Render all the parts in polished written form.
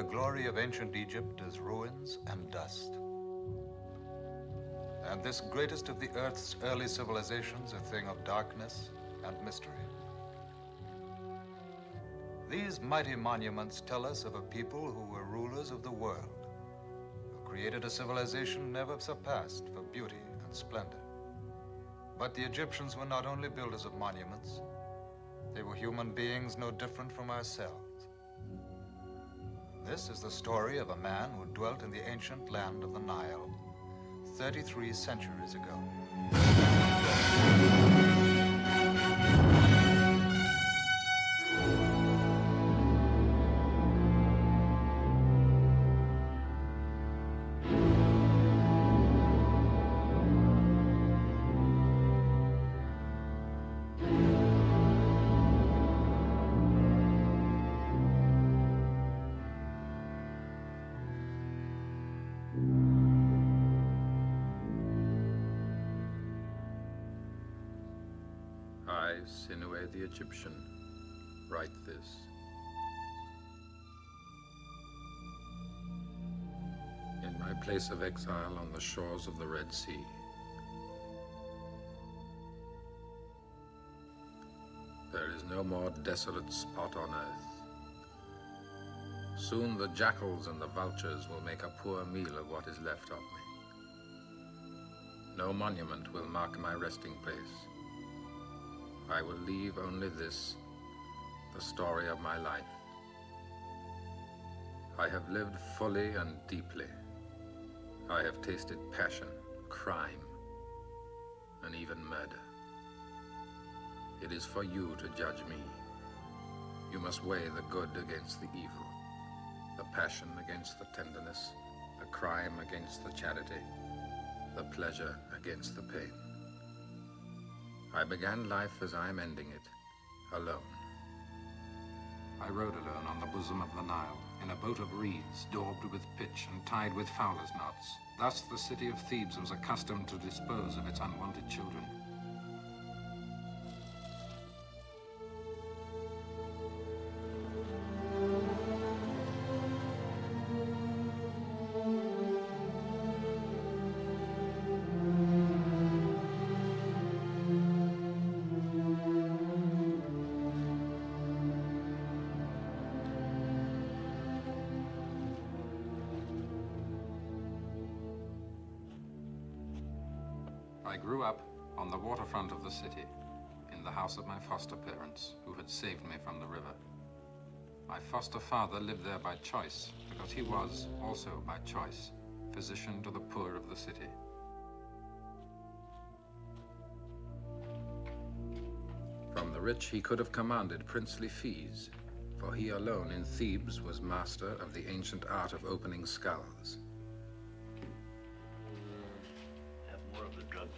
glory of ancient Egypt is ruins and dust. And this greatest of the earth's early civilizations, a thing of darkness and mystery. These mighty monuments tell us of a people who were rulers of the world, who created a civilization never surpassed for beauty and splendor. But the Egyptians were not only builders of monuments, they were human beings no different from ourselves. This is the story of a man who dwelt in the ancient land of the Nile 33 centuries ago. I, Sinuhe the Egyptian, write this. In my place of exile on the shores of the Red Sea, there is no more desolate spot on earth. Soon the jackals and the vultures will make a poor meal of what is left of me. No monument will mark my resting place. I will leave only this, the story of my life. I have lived fully and deeply. I have tasted passion, crime, and even murder. It is for you to judge me. You must weigh the good against the evil, the passion against the tenderness, the crime against the charity, the pleasure against the pain. I began life as I am ending it, alone. I rode alone on the bosom of the Nile, in a boat of reeds, daubed with pitch and tied with fowler's knots. Thus the city of Thebes was accustomed to dispose of its unwanted children. I grew up on the waterfront of the city, in the house of my foster parents, who had saved me from the river. My foster father lived there by choice, because he was, also by choice, physician to the poor of the city. From the rich he could have commanded princely fees, for he alone in Thebes was master of the ancient art of opening skulls.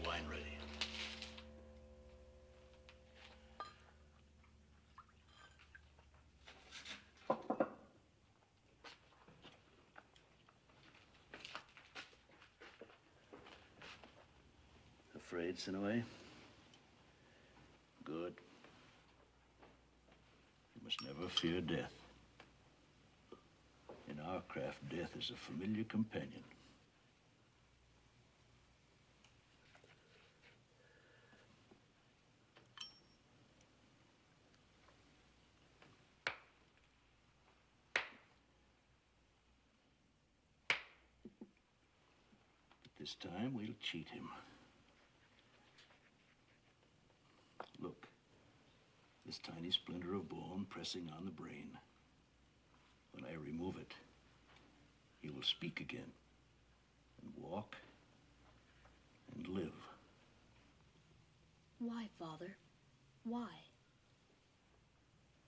Wine ready. Afraid, Sinuhe? Good. You must never fear death. In our craft, death is a familiar companion. This time, we'll cheat him. Look, this tiny splinter of bone pressing on the brain. When I remove it, he will speak again, and walk, and live. Why, Father? Why?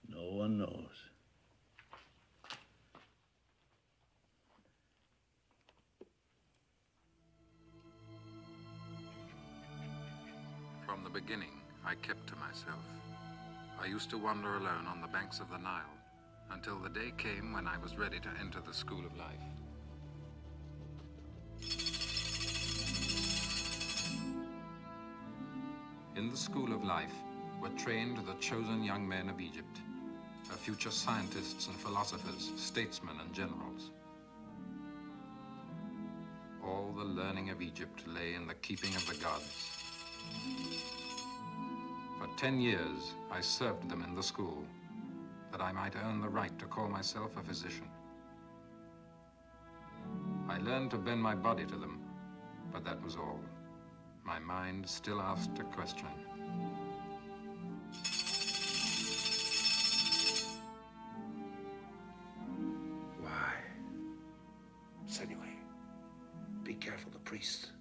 No one knows. From the beginning, I kept to myself. I used to wander alone on the banks of the Nile, until the day came when I was ready to enter the school of life. In the school of life were trained the chosen young men of Egypt. her future scientists and philosophers, statesmen and generals. All the learning of Egypt lay in the keeping of the gods. For 10 years, I served them in the school, that I might earn the right to call myself a physician. I learned to bend my body to them, but that was all. My mind still asked a question. Why? Anyway, be careful, the priests.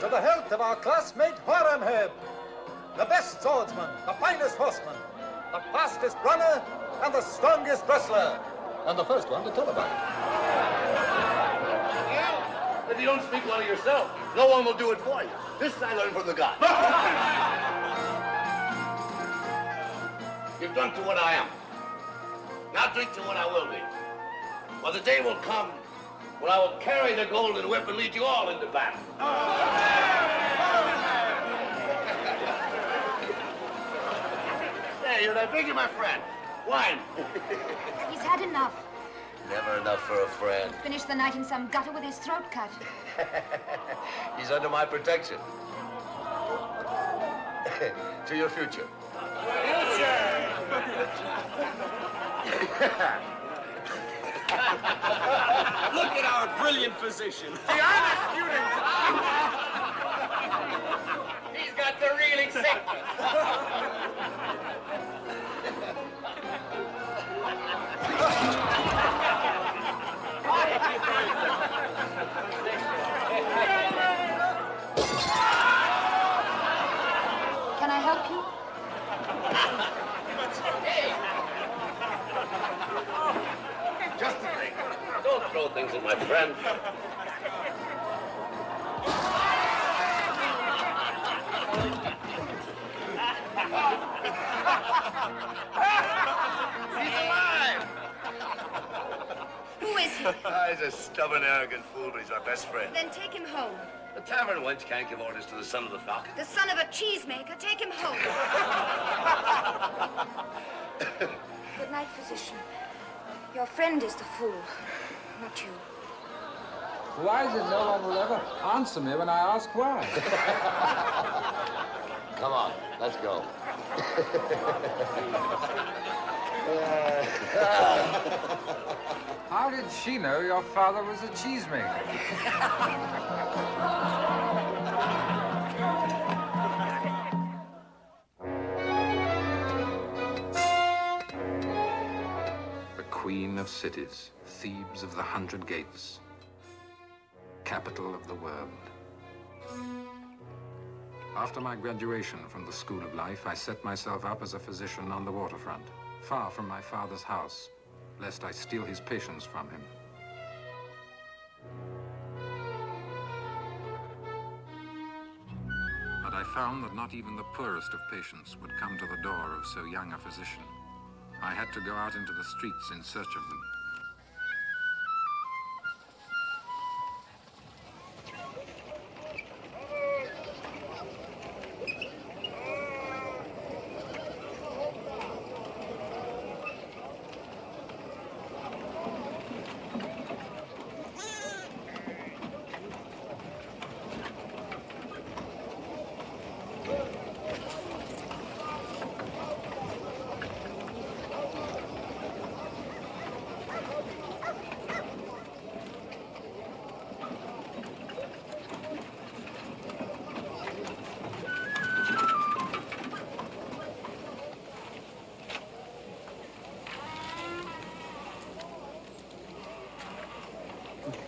To the health of our classmate Horemheb, the best swordsman, the finest horseman, the fastest runner, and the strongest wrestler, and the first one to tell about it. If you don't speak well of yourself, no one will do it for you. This I learned from the gods. You've drunk to what I am. Now drink to what I will be. For the day will come when I will carry the golden whip and lead you all into battle. Hey, you're that biggie, my friend. Wine. He's had enough. Never enough for a friend. Finished the night in some gutter with his throat cut. He's under my protection. To your future. Look at our brilliant physician. The honest student. He's got the reeling sickness. Can I help you? Hey. Just a thing. Don't throw things at my friend. He's alive! Who is he? He's a stubborn, arrogant fool, but he's our best friend. Then take him home. The tavern wench can't give orders to the son of the falcon. The son of a cheesemaker. Take him home. Good night, physician. Your friend is the fool, not you. Why is it no one will ever answer me when I ask why? Come on, let's go. How did she know your father was a cheesemaker? The Queen of Cities, Thebes of the 100 Gates, capital of the world. After my graduation from the School of Life, I set myself up as a physician on the waterfront, far from my father's house, lest I steal his patients from him. But I found that not even the poorest of patients would come to the door of so young a physician. I had to go out into the streets in search of them.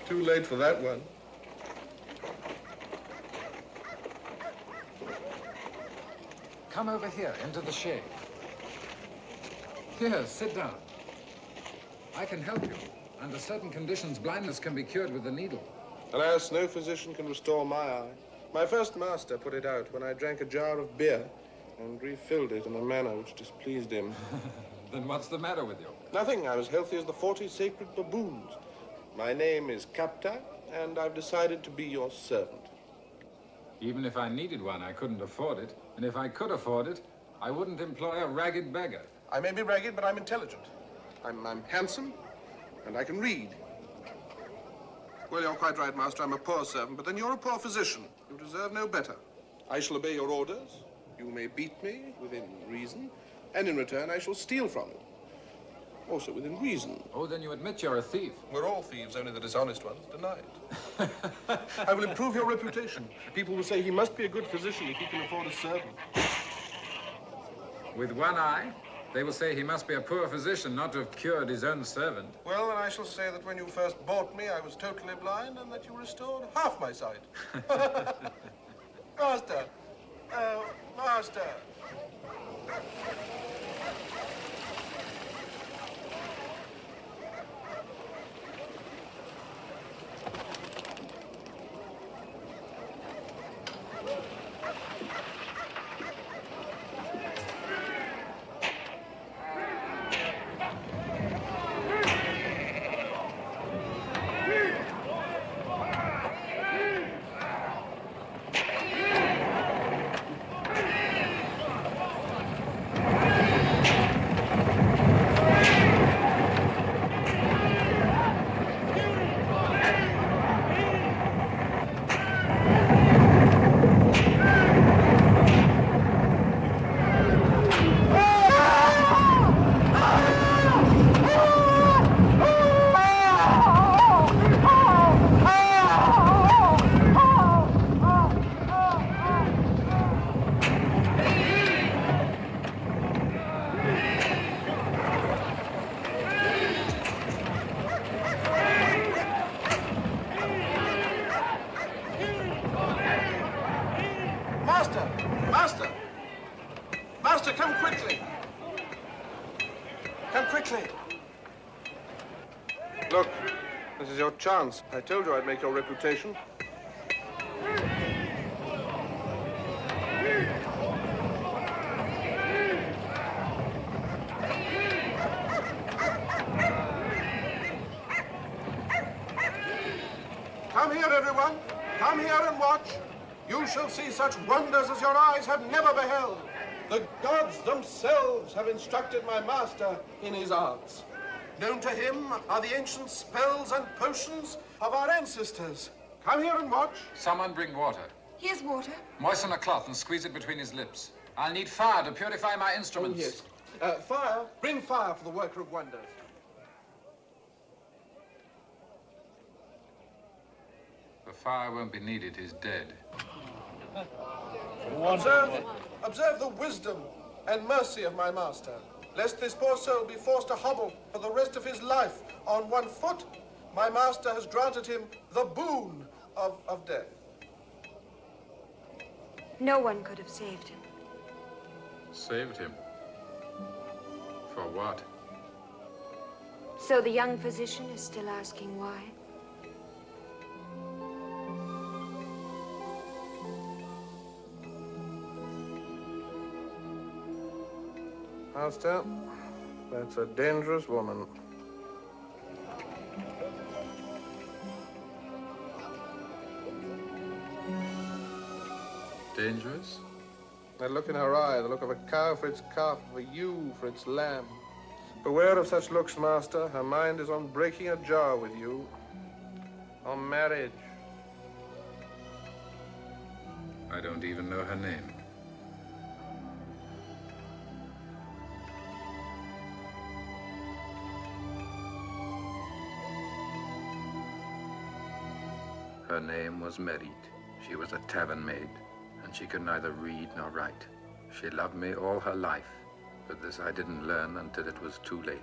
Too late for that one. Come over here, into the shade. Here, sit down. I can help you. Under certain conditions, blindness can be cured with a needle. Alas, no physician can restore my eye. My first master put it out when I drank a jar of beer and refilled it in a manner which displeased him. Then what's the matter with you? Nothing. I'm as healthy as the 40 sacred baboons. My name is Kapta, and I've decided to be your servant. Even if I needed one, I couldn't afford it. And if I could afford it, I wouldn't employ a ragged beggar. I may be ragged, but I'm intelligent. I'm handsome, and I can read. Well, you're quite right, Master. I'm a poor servant, but then you're a poor physician. You deserve no better. I shall obey your orders. You may beat me within reason, and in return I shall steal from you. Also within reason. Oh, then you admit you're a thief. We're all thieves, only the dishonest ones deny it. I will improve your reputation. People will say he must be a good physician if he can afford a servant. With one eye, they will say he must be a poor physician not to have cured his own servant. Well, then I shall say that when you first bought me, I was totally blind, and that you restored half my sight. Master! Oh, Master! Master, come quickly. Come quickly. Look, this is your chance. I told you I'd make your reputation. Come here, everyone. Come here and watch. You shall see such wonders as your eyes have never beheld. The gods themselves have instructed my master in his arts. Known to him are the ancient spells and potions of our ancestors. Come here and watch. Someone bring water. Here's water. Moisten a cloth and squeeze it between his lips. I'll need fire to purify my instruments. Oh, yes. Fire. Bring fire for the worker of wonders. The fire won't be needed. He's dead. Observe the wisdom and mercy of my master, lest this poor soul be forced to hobble for the rest of his life on one foot. My master has granted him the boon of death. No one could have saved him. Saved him? For what? So the young physician is still asking why? Master, that's a dangerous woman. Dangerous? That look in her eye, the look of a cow for its calf, of a ewe for its lamb. Beware of such looks, Master. Her mind is on breaking a jar with you. On marriage. I don't even know her name. Her name was Merit. She was a tavern maid, and she could neither read nor write. She loved me all her life, but this I didn't learn until it was too late.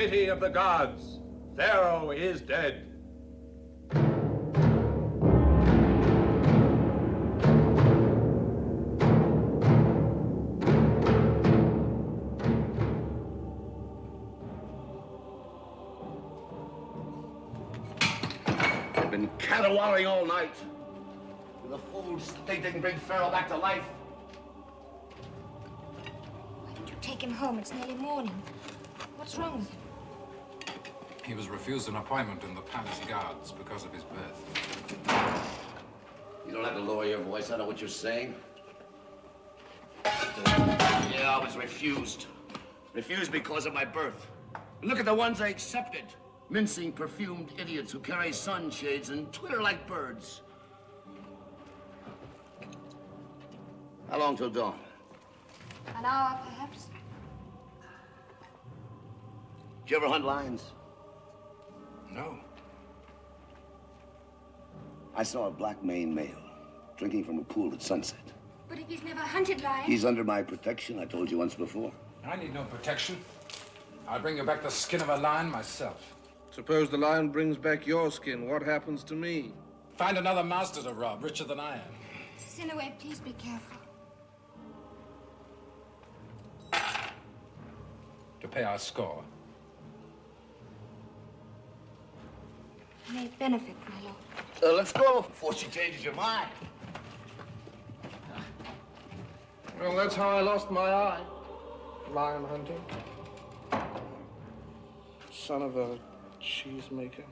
pity of the gods, Pharaoh is dead. I've been caterwauling all night. The fools think they can bring Pharaoh back to life. Why didn't you take him home? It's nearly morning. What's wrong with him? He was refused an appointment in the palace guards because of his birth. You don't have to lower your voice. I know what you're saying. Yeah, I was refused. Refused because of my birth. And look at the ones I accepted. Mincing, perfumed idiots who carry sunshades and twitter like birds. How long till dawn? An hour, perhaps? Did you ever hunt lions? No. I saw a black maned male drinking from a pool at sunset. But if he's never hunted lions... He's under my protection, I told you once before. I need no protection. I'll bring you back the skin of a lion myself. Suppose the lion brings back your skin, what happens to me? Find another master to rob, richer than I am. Sinaway, please be careful. To pay our score. May it benefit, my lord. Let's go before she changes your mind. Well, that's how I lost my eye. Lion hunting. Son of a cheesemaker.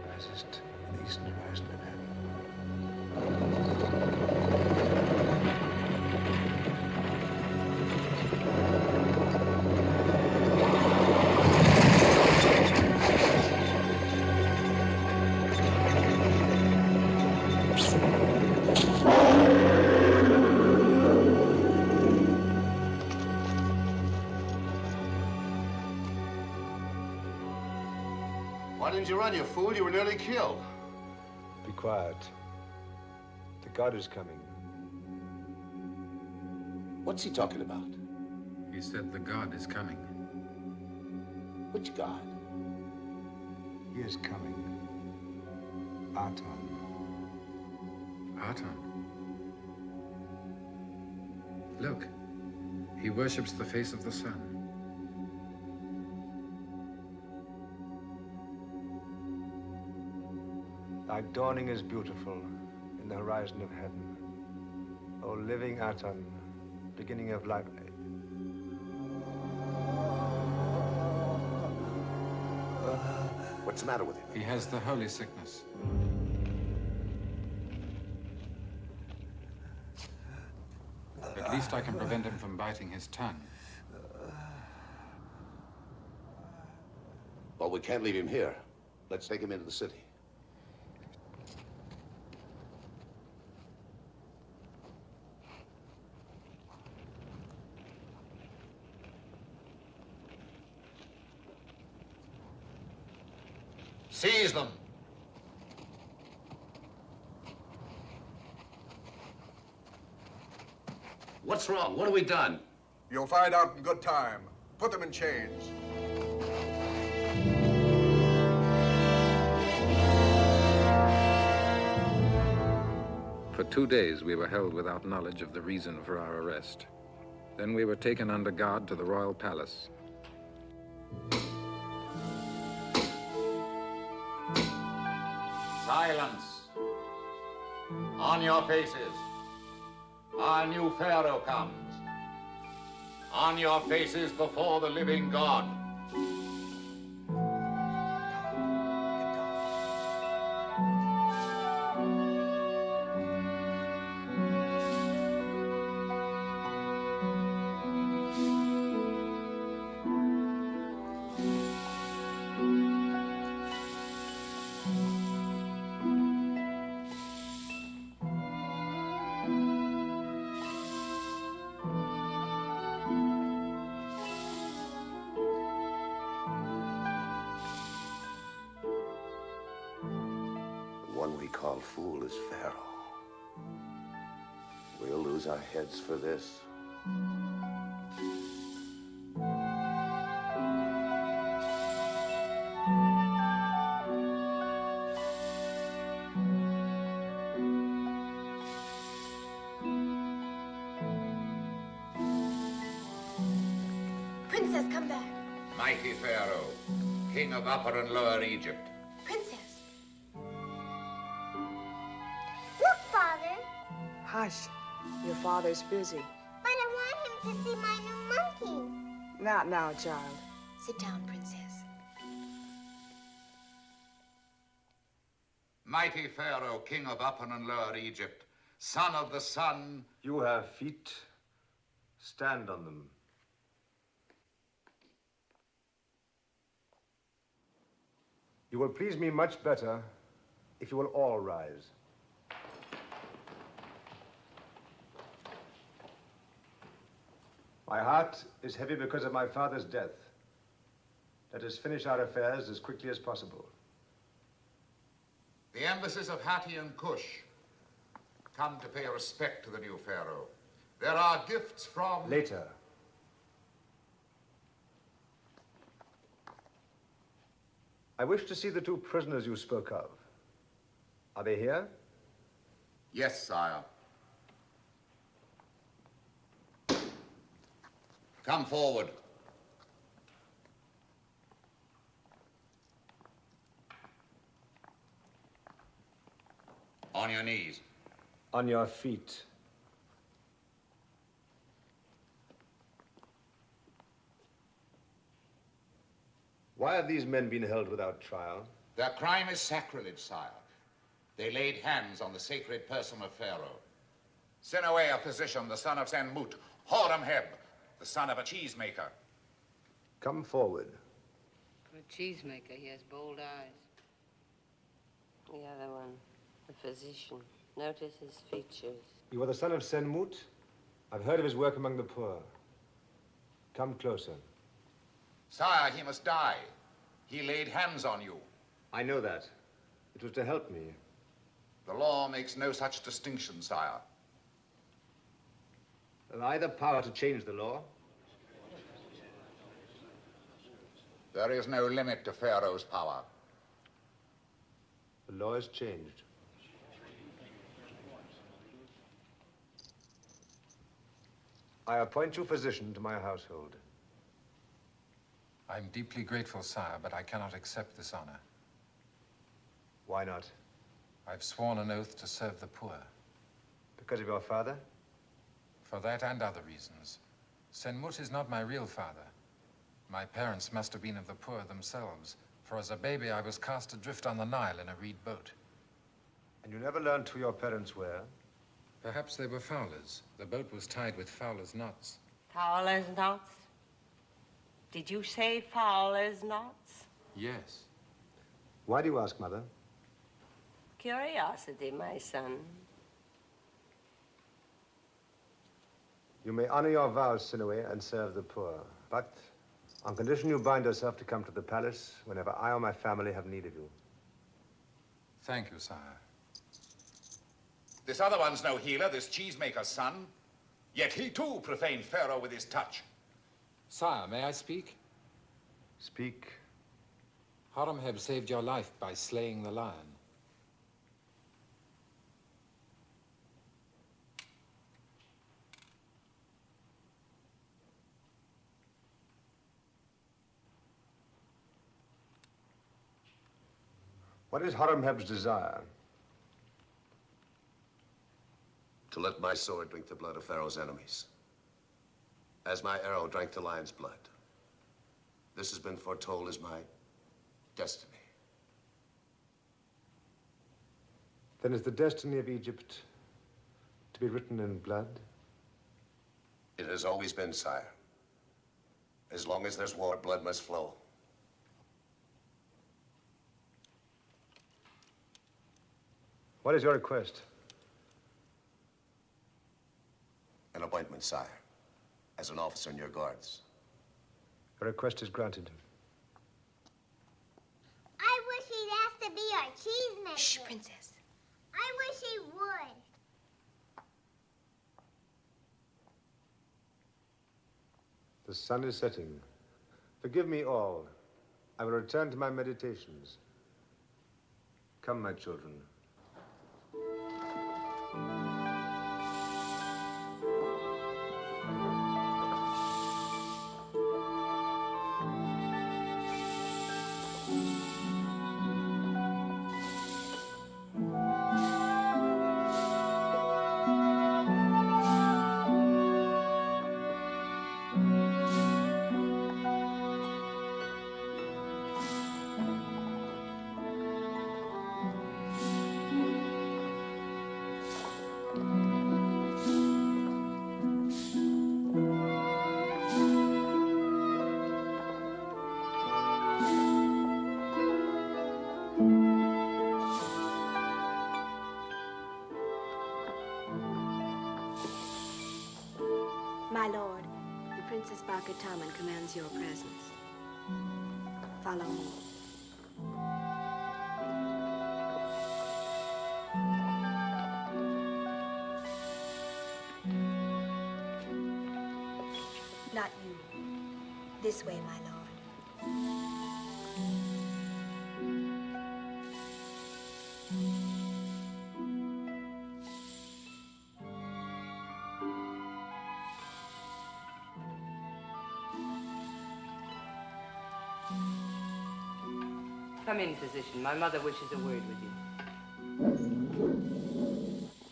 Wisest in East and West Manhattan. Why didn't you run, you fool? You were nearly killed. Be quiet. The god is coming. What's he talking about? He said the god is coming. Which god? He is coming. Aton. Aton? Look, he worships the face of the sun. Thy dawning is beautiful in the horizon of heaven. O living atom, beginning of life. What's the matter with him? He has the holy sickness. At least I can prevent him from biting his tongue. Well, we can't leave him here. Let's take him into the city. Seize them. What's wrong? What have we done? You'll find out in good time. Put them in chains. For 2 days, we were held without knowledge of the reason for our arrest. Then we were taken under guard to the royal palace. Silence. On your faces. Our new Pharaoh comes. On your faces before the living God. The one we call fool is Pharaoh. We'll lose our heads for this. Princess, come back. Mighty Pharaoh, king of Upper and Lower Egypt. Princess. Look, Father. Hush. Your father's busy. But I want him to see my new monkey. Not now, child. Sit down, Princess. Mighty Pharaoh, king of Upper and Lower Egypt, son of the sun. You have feet. Stand on them. You will please me much better if you will all rise. My heart is heavy because of my father's death. Let us finish our affairs as quickly as possible. The embassies of Hatti and Kush come to pay respect to the new Pharaoh. There are gifts from... Later. I wish to see the two prisoners you spoke of. Are they here? Yes, sire. Come forward. On your knees. On your feet. Why have these men been held without trial? Their crime is sacrilege, sire. They laid hands on the sacred person of Pharaoh. Senawea, physician, the son of Senmut. Horemheb, the son of a cheesemaker. Come forward. For a cheesemaker, he has bold eyes. The other one, the physician. Notice his features. You are the son of Senmut? I've heard of his work among the poor. Come closer. Sire, he must die. He laid hands on you. I know that. It was to help me. The law makes no such distinction, sire. Have I the power to change the law? There is no limit to Pharaoh's power. The law is changed. I appoint you physician to my household. I'm deeply grateful, sire, but I cannot accept this honor. Why not? I've sworn an oath to serve the poor. Because of your father? For that and other reasons. Senmut is not my real father. My parents must have been of the poor themselves, for as a baby I was cast adrift on the Nile in a reed boat. And you never learned who your parents were? Perhaps they were fowlers. The boat was tied with fowlers' knots. Fowler's knots? Did you say fowler's knots? Yes. Why do you ask, Mother? Curiosity, my son. You may honor your vows, Sinue, and serve the poor. But on condition you bind yourself to come to the palace whenever I or my family have need of you. Thank you, sire. This other one's no healer, this cheesemaker's son. Yet he too profaned Pharaoh with his touch. Sire, may I speak? Speak. Horemheb saved your life by slaying the lion. What is Horemheb's desire? To let my sword drink the blood of Pharaoh's enemies, as my arrow drank the lion's blood. This has been foretold as my destiny. Then is the destiny of Egypt to be written in blood? It has always been, sire. As long as there's war, blood must flow. What is your request? An appointment, sire, as an officer in your guards. Your request is granted. I wish he'd ask to be our cheesemaker. Shh, Princess. I wish he would. The sun is setting. Forgive me all. I will return to my meditations. Come, my children. My lord, the Princess Bakataman commands your presence. Follow me. Not you. This way, my lord. Come in, physician. My mother wishes a word with you.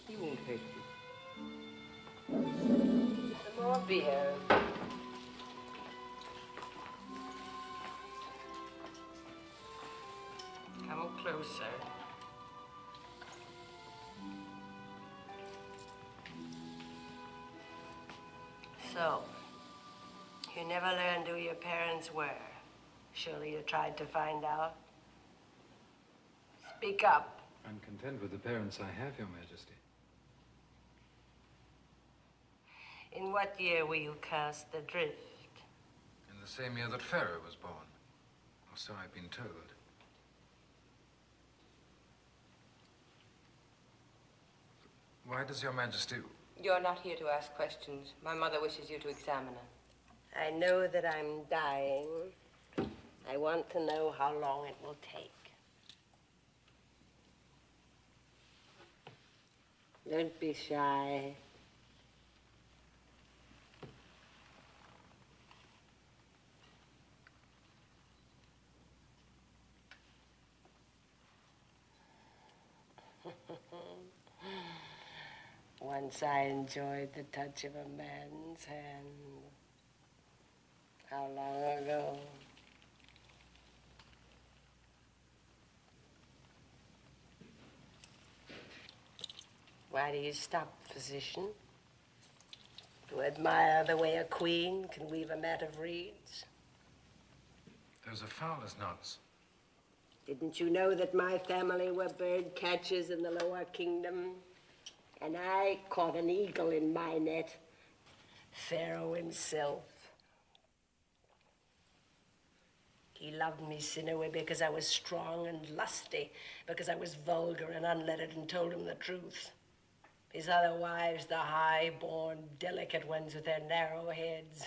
He won't hurt you. Some more beer. Come closer. So, you never learned who your parents were. Surely you tried to find out. Speak up. I'm content with the parents I have, Your Majesty. In what year were you cast adrift? In the same year that Pharaoh was born. Or so I've been told. Why does Your Majesty... You're not here to ask questions. My mother wishes you to examine her. I know that I'm dying. I want to know how long it will take. Don't be shy. Once I enjoyed the touch of a man's hand. How long ago? Why do you stop, physician? To admire the way a queen can weave a mat of reeds? Those are Fowler's knots. Didn't you know that my family were bird catchers in the lower kingdom? And I caught an eagle in my net. Pharaoh himself. He loved me, Sinewe, because I was strong and lusty, because I was vulgar and unlettered and told him the truth. His other wives, the high-born, delicate ones with their narrow heads,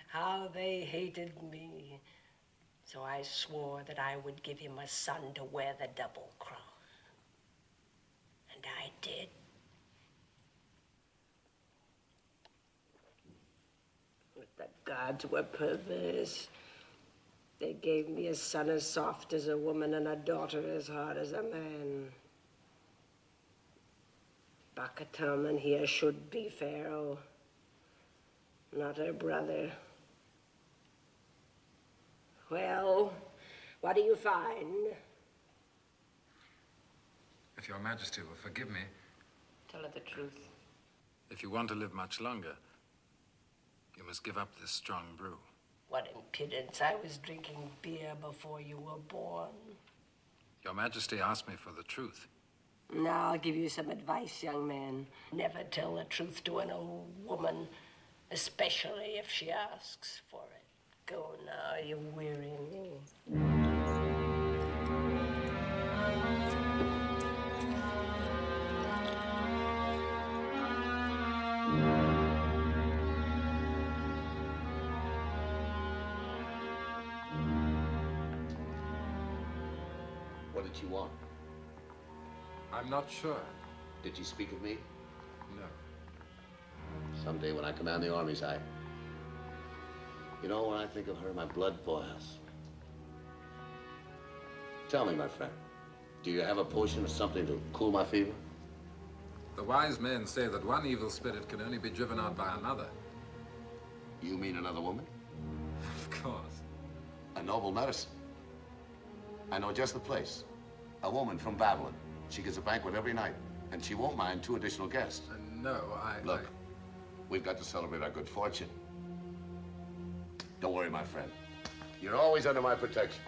how they hated me. So I swore that I would give him a son to wear the double crown. And I did. But the gods were perverse. They gave me a son as soft as a woman and a daughter as hard as a man. Bakataman here should be Pharaoh, not her brother. Well, what do you find? If Your Majesty will forgive me, Tell her the truth. if you want to live much longer, you must give up this strong brew. What impudence. I was drinking beer before you were born. Your Majesty asked me for the truth. Now, I'll give you some advice, young man. Never tell the truth to an old woman, especially if she asks for it. Go now, you're wearying me. What did you want? I'm not sure. Did you speak of me? No. Someday when I command the armies, You know, when I think of her, my blood boils. Tell me, my friend, do you have a potion or something to cool my fever? The wise men say that one evil spirit can only be driven out by another. You mean another woman? Of course. A noble medicine. I know just the place. A woman from Babylon. She gives a banquet every night, and she won't mind 2 additional guests. No, Look, we've got to celebrate our good fortune. Don't worry, my friend. You're always under my protection.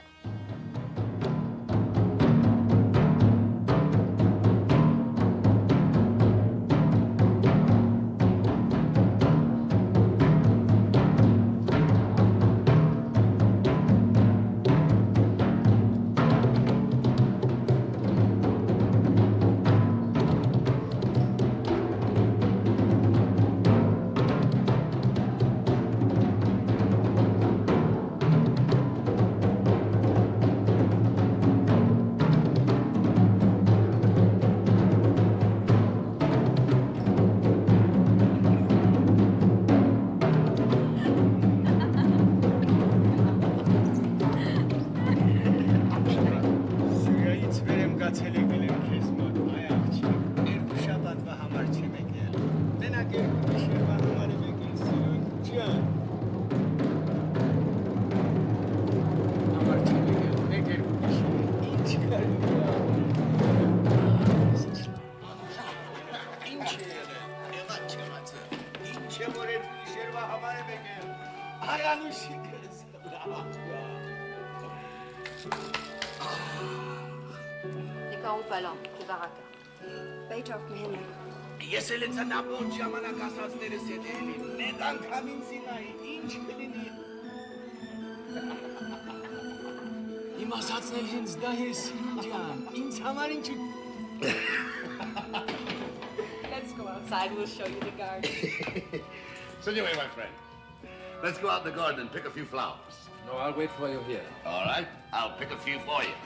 Beethoven Himmel. Ես էլ ինձ նապոտ ժամանակ ասածներս հետ էլի, մեկ անգամին զինայի, ինչ կլինի։ Իմ ասածն էլ հենց դա է, Սինջան, ինձ համար ինչ։ Let's go outside, we'll show you the garden. So anyway, my friend, let's go out in the garden and pick a few flowers. No, I'll wait for you here. All right, I'll pick a few for you.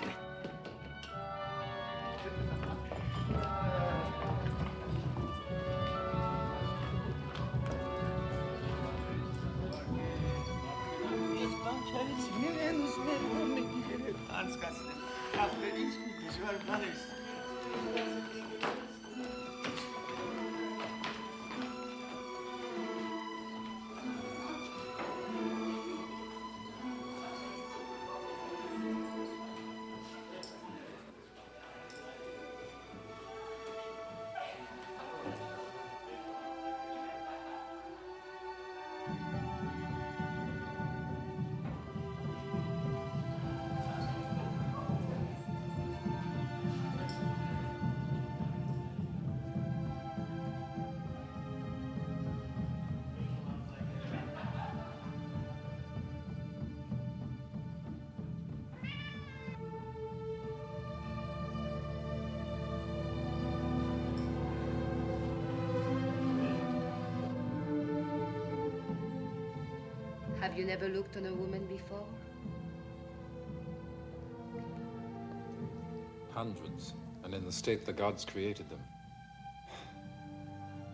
Have you never looked on a woman before? Hundreds, and in the state the gods created them.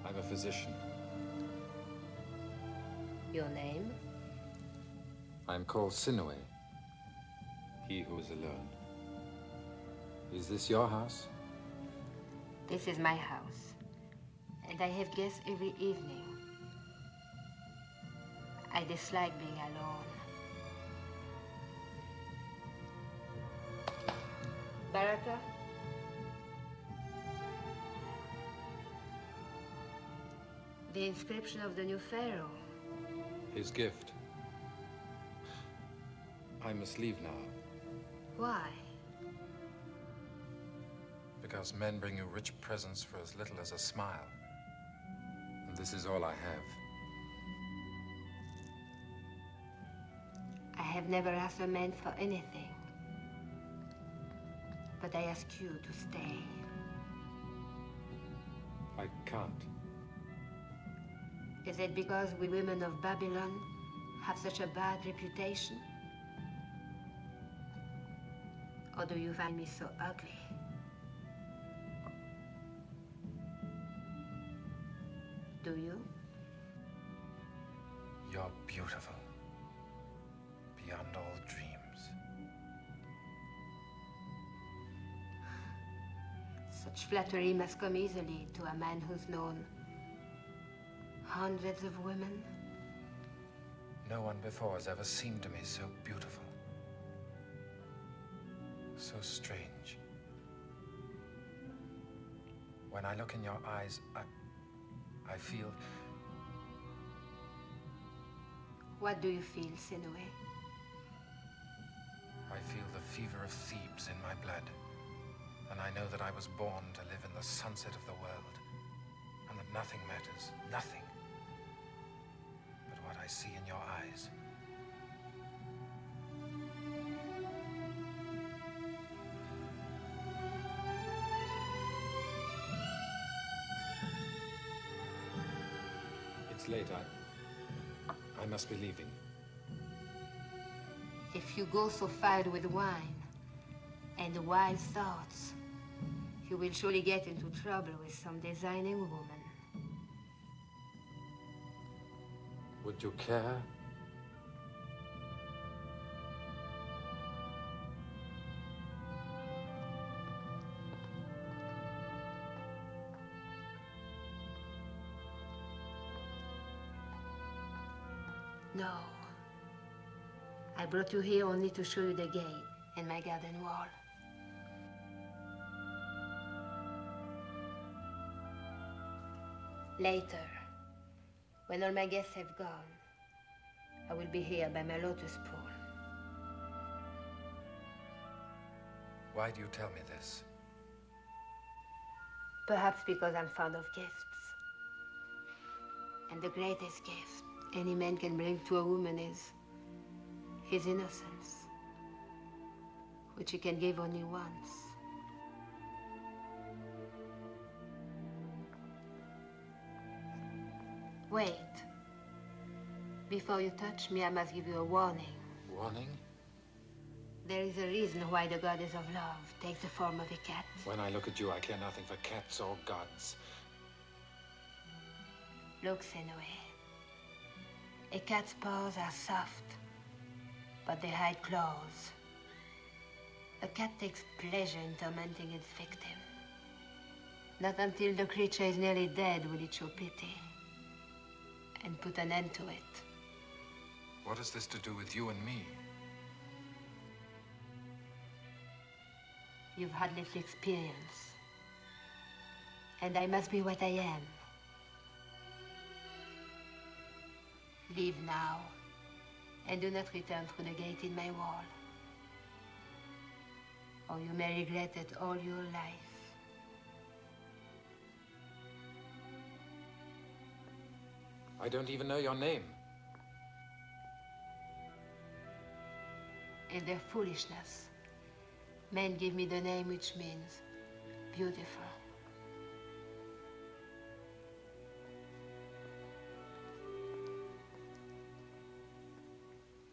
I'm a physician. Your name? I'm called Sinue, he who is alone. Is this your house? This is my house, and I have guests every evening. I dislike being alone. Baraka? The inscription of the new pharaoh. His gift. I must leave now. Why? Because men bring you rich presents for as little as a smile. And this is all I have. I have never asked a man for anything. But I ask you to stay. I can't. Is it because we women of Babylon have such a bad reputation? Or do you find me so ugly? Do you? You're beautiful. Beyond all dreams. Such flattery must come easily to a man who's known hundreds of women. No one before has ever seemed to me so beautiful. So strange. When I look in your eyes, I feel... What do you feel, Sinue? I feel the fever of Thebes in my blood. And I know that I was born to live in the sunset of the world. And that nothing matters, nothing. But what I see in your eyes. It's late. I must be leaving. If you go so fired with wine and wild thoughts, you will surely get into trouble with some designing woman. Would you care? No. I brought you here only to show you the gate and my garden wall. Later, when all my guests have gone, I will be here by my lotus pool. Why do you tell me this? Perhaps because I'm fond of gifts. And the greatest gift any man can bring to a woman is his innocence, which he can give only once. Wait. Before you touch me, I must give you a warning. Warning? There is a reason why the goddess of love takes the form of a cat. When I look at you, I care nothing for cats or gods. Look, Sinue. A cat's paws are soft, but they hide claws. A cat takes pleasure in tormenting its victim. Not until the creature is nearly dead will it show pity and put an end to it. What has this to do with you and me? You've had little experience, and I must be what I am. Leave now, and do not return through the gate in my wall, or you may regret it all your life. I don't even know your name. In their foolishness, men give me the name which means beautiful.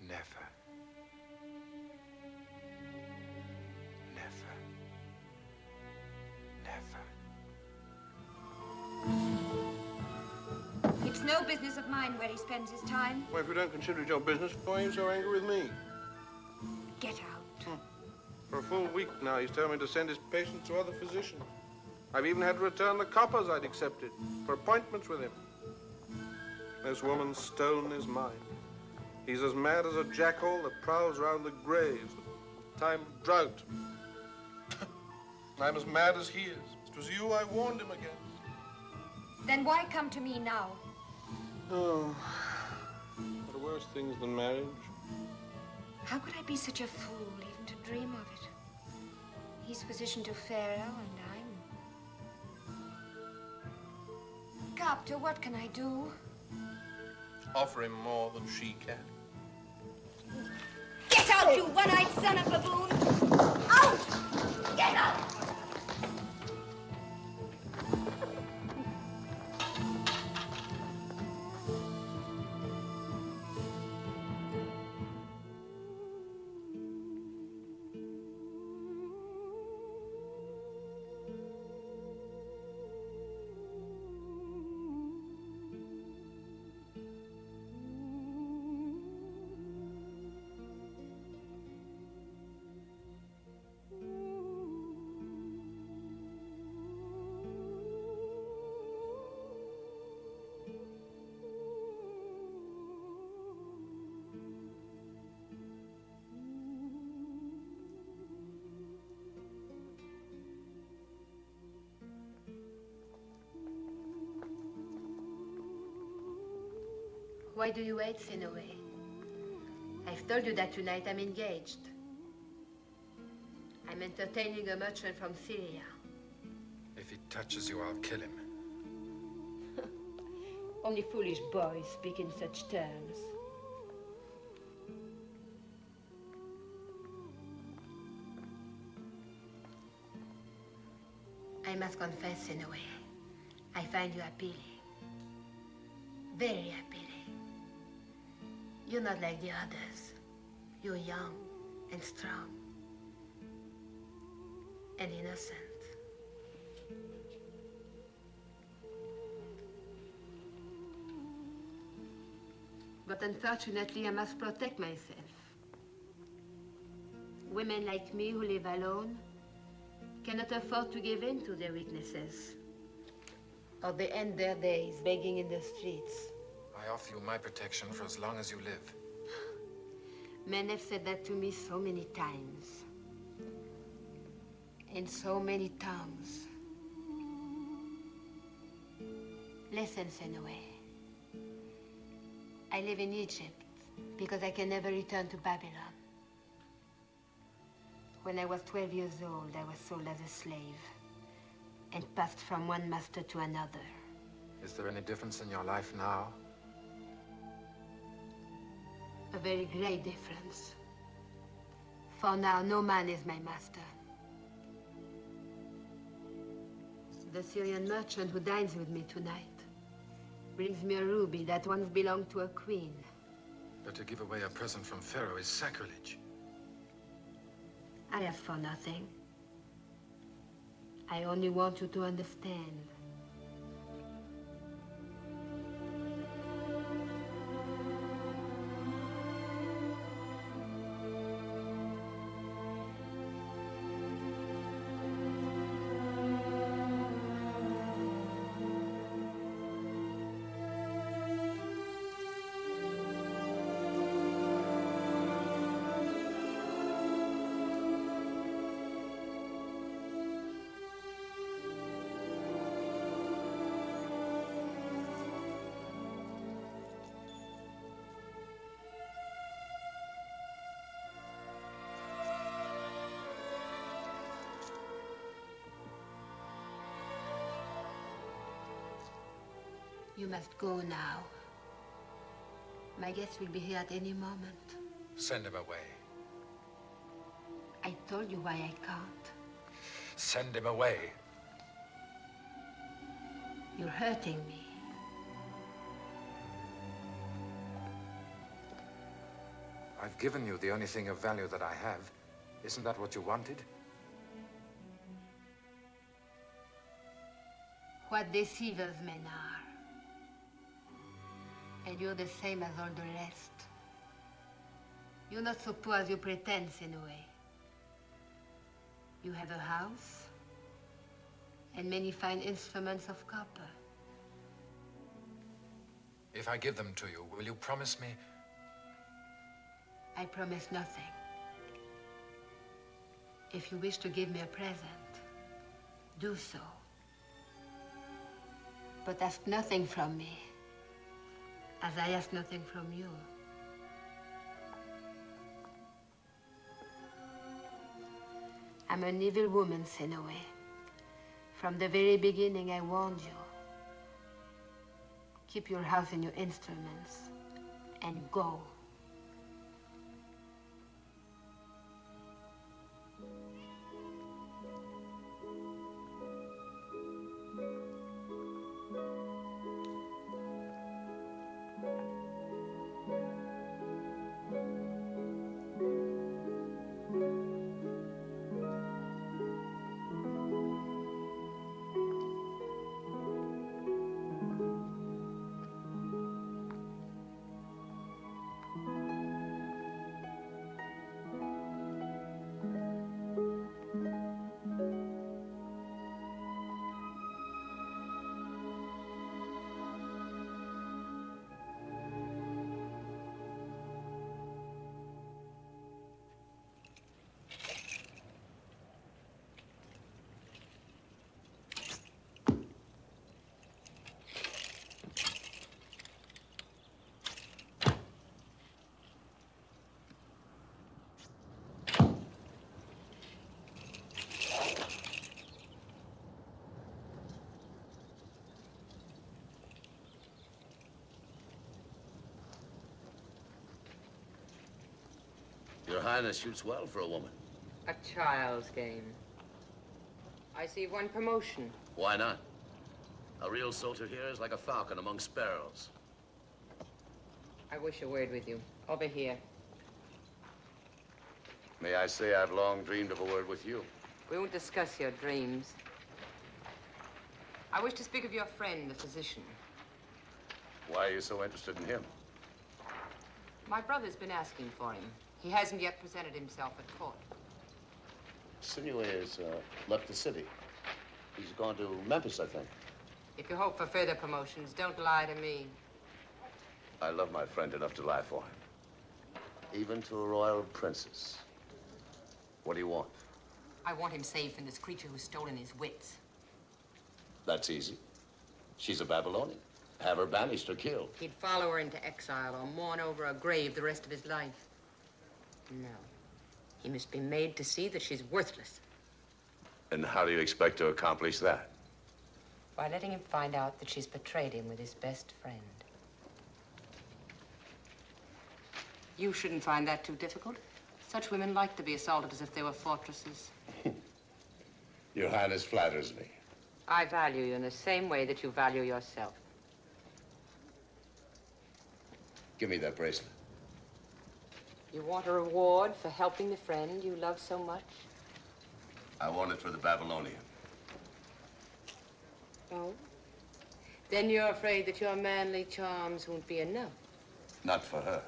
Never. Never. Never. It's no business of mine where he spends his time. Well, if you don't consider it your business, why are you so angry with me? Get out. For a full week now, he's told me to send his patients to other physicians. I've even had to return the coppers I'd accepted for appointments with him. This woman's stolen his mind. He's as mad as a jackal that prowls round the graves at time of drought. I'm as mad as he is. It was you I warned him against. Then why come to me now? Oh, there are worse things than marriage. How could I be such a fool even to dream of it? He's physician to Pharaoh and I'm... Doctor, what can I do? Offer him more than she can. Get out, you one-eyed son of a baboon! Out! Get out! Why do you wait, Sinoway? I've told you that tonight I'm engaged. I'm entertaining a merchant from Syria. If he touches you, I'll kill him. Only foolish boys speak in such terms. I must confess, Sinoway, I find you appealing. Very appealing. You're not like the others. You're young and strong and innocent. But unfortunately, I must protect myself. Women like me who live alone cannot afford to give in to their weaknesses, or they end their days begging in the streets. I offer you my protection for as long as you live. Men have said that to me so many times, in so many tongues. Listen, Sinoway. I live in Egypt because I can never return to Babylon. When I was 12 years old, I was sold as a slave and passed from one master to another. Is there any difference in your life now? A very great difference. For now, no man is my master. The Syrian merchant who dines with me tonight brings me a ruby that once belonged to a queen. But to give away a present from Pharaoh is sacrilege. I ask for nothing. I only want you to understand. You must go now. My guest will be here at any moment. Send him away. I told you why I can't. Send him away. You're hurting me. I I've given you the only thing of value that I have. Isn't that what you wanted? What deceivers men are. And you're the same as all the rest. You're not so poor as you pretend, Senue. You have a house and many fine instruments of copper. If I give them to you, will you promise me? I promise nothing. If you wish to give me a present, do so. But ask nothing from me, as I ask nothing from you. I'm an evil woman, Senue. From the very beginning, I warned you. Keep your house and your instruments, and go. Your Highness shoots well for a woman. A child's game. I see one promotion. Why not? A real soldier here is like a falcon among sparrows. I wish a word with you. Over here. May I say I've long dreamed of a word with you. We won't discuss your dreams. I wish to speak of your friend, the physician. Why are you so interested in him? My brother's been asking for him. He hasn't yet presented himself at court. Sinue has left the city. He's gone to Memphis, I think. If you hope for further promotions, don't lie to me. I love my friend enough to lie for him. Even to a royal princess. What do you want? I want him saved from this creature who's stolen his wits. That's easy. She's a Babylonian. Have her banished or killed. He'd follow her into exile or mourn over a grave the rest of his life. No. He must be made to see that she's worthless. And how do you expect to accomplish that? By letting him find out that she's betrayed him with his best friend. You shouldn't find that too difficult. Such women like to be assaulted as if they were fortresses. Your Highness flatters me. I value you in the same way that you value yourself. Give me that bracelet. You want a reward for helping the friend you love so much? I want it for the Babylonian. Oh? Then you're afraid that your manly charms won't be enough. Not for her.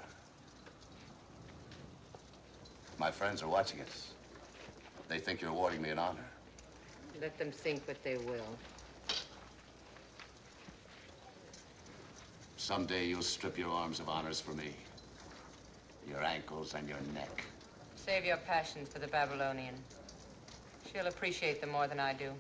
My friends are watching us. They think you're awarding me an honor. Let them think what they will. Someday you'll strip your arms of honors for me. Your ankles and your neck. Save your passions for the Babylonian. She'll appreciate them more than I do.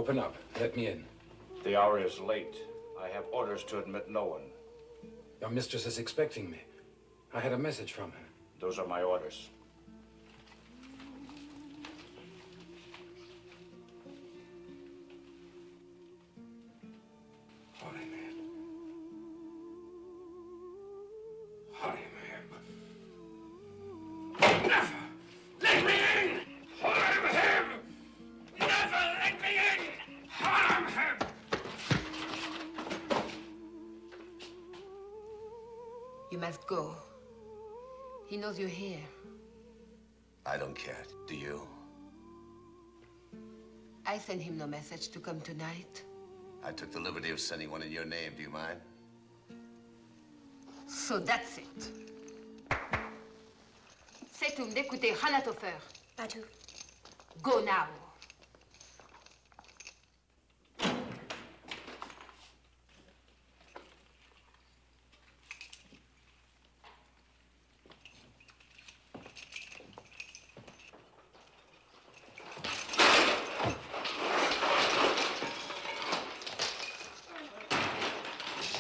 Open up. Let me in. The hour is late. I have orders to admit no one. Your mistress is expecting me. I had a message from her. Those are my orders. Never let me in! Horemheb! Never let me in! Horemheb! You must go. He knows you're here. I don't care. Do you? I sent him no message to come tonight. I took the liberty of sending one in your name. Do you mind? So that's it. C'est tout d'écouter Hanatofer. Pas tout. Go now.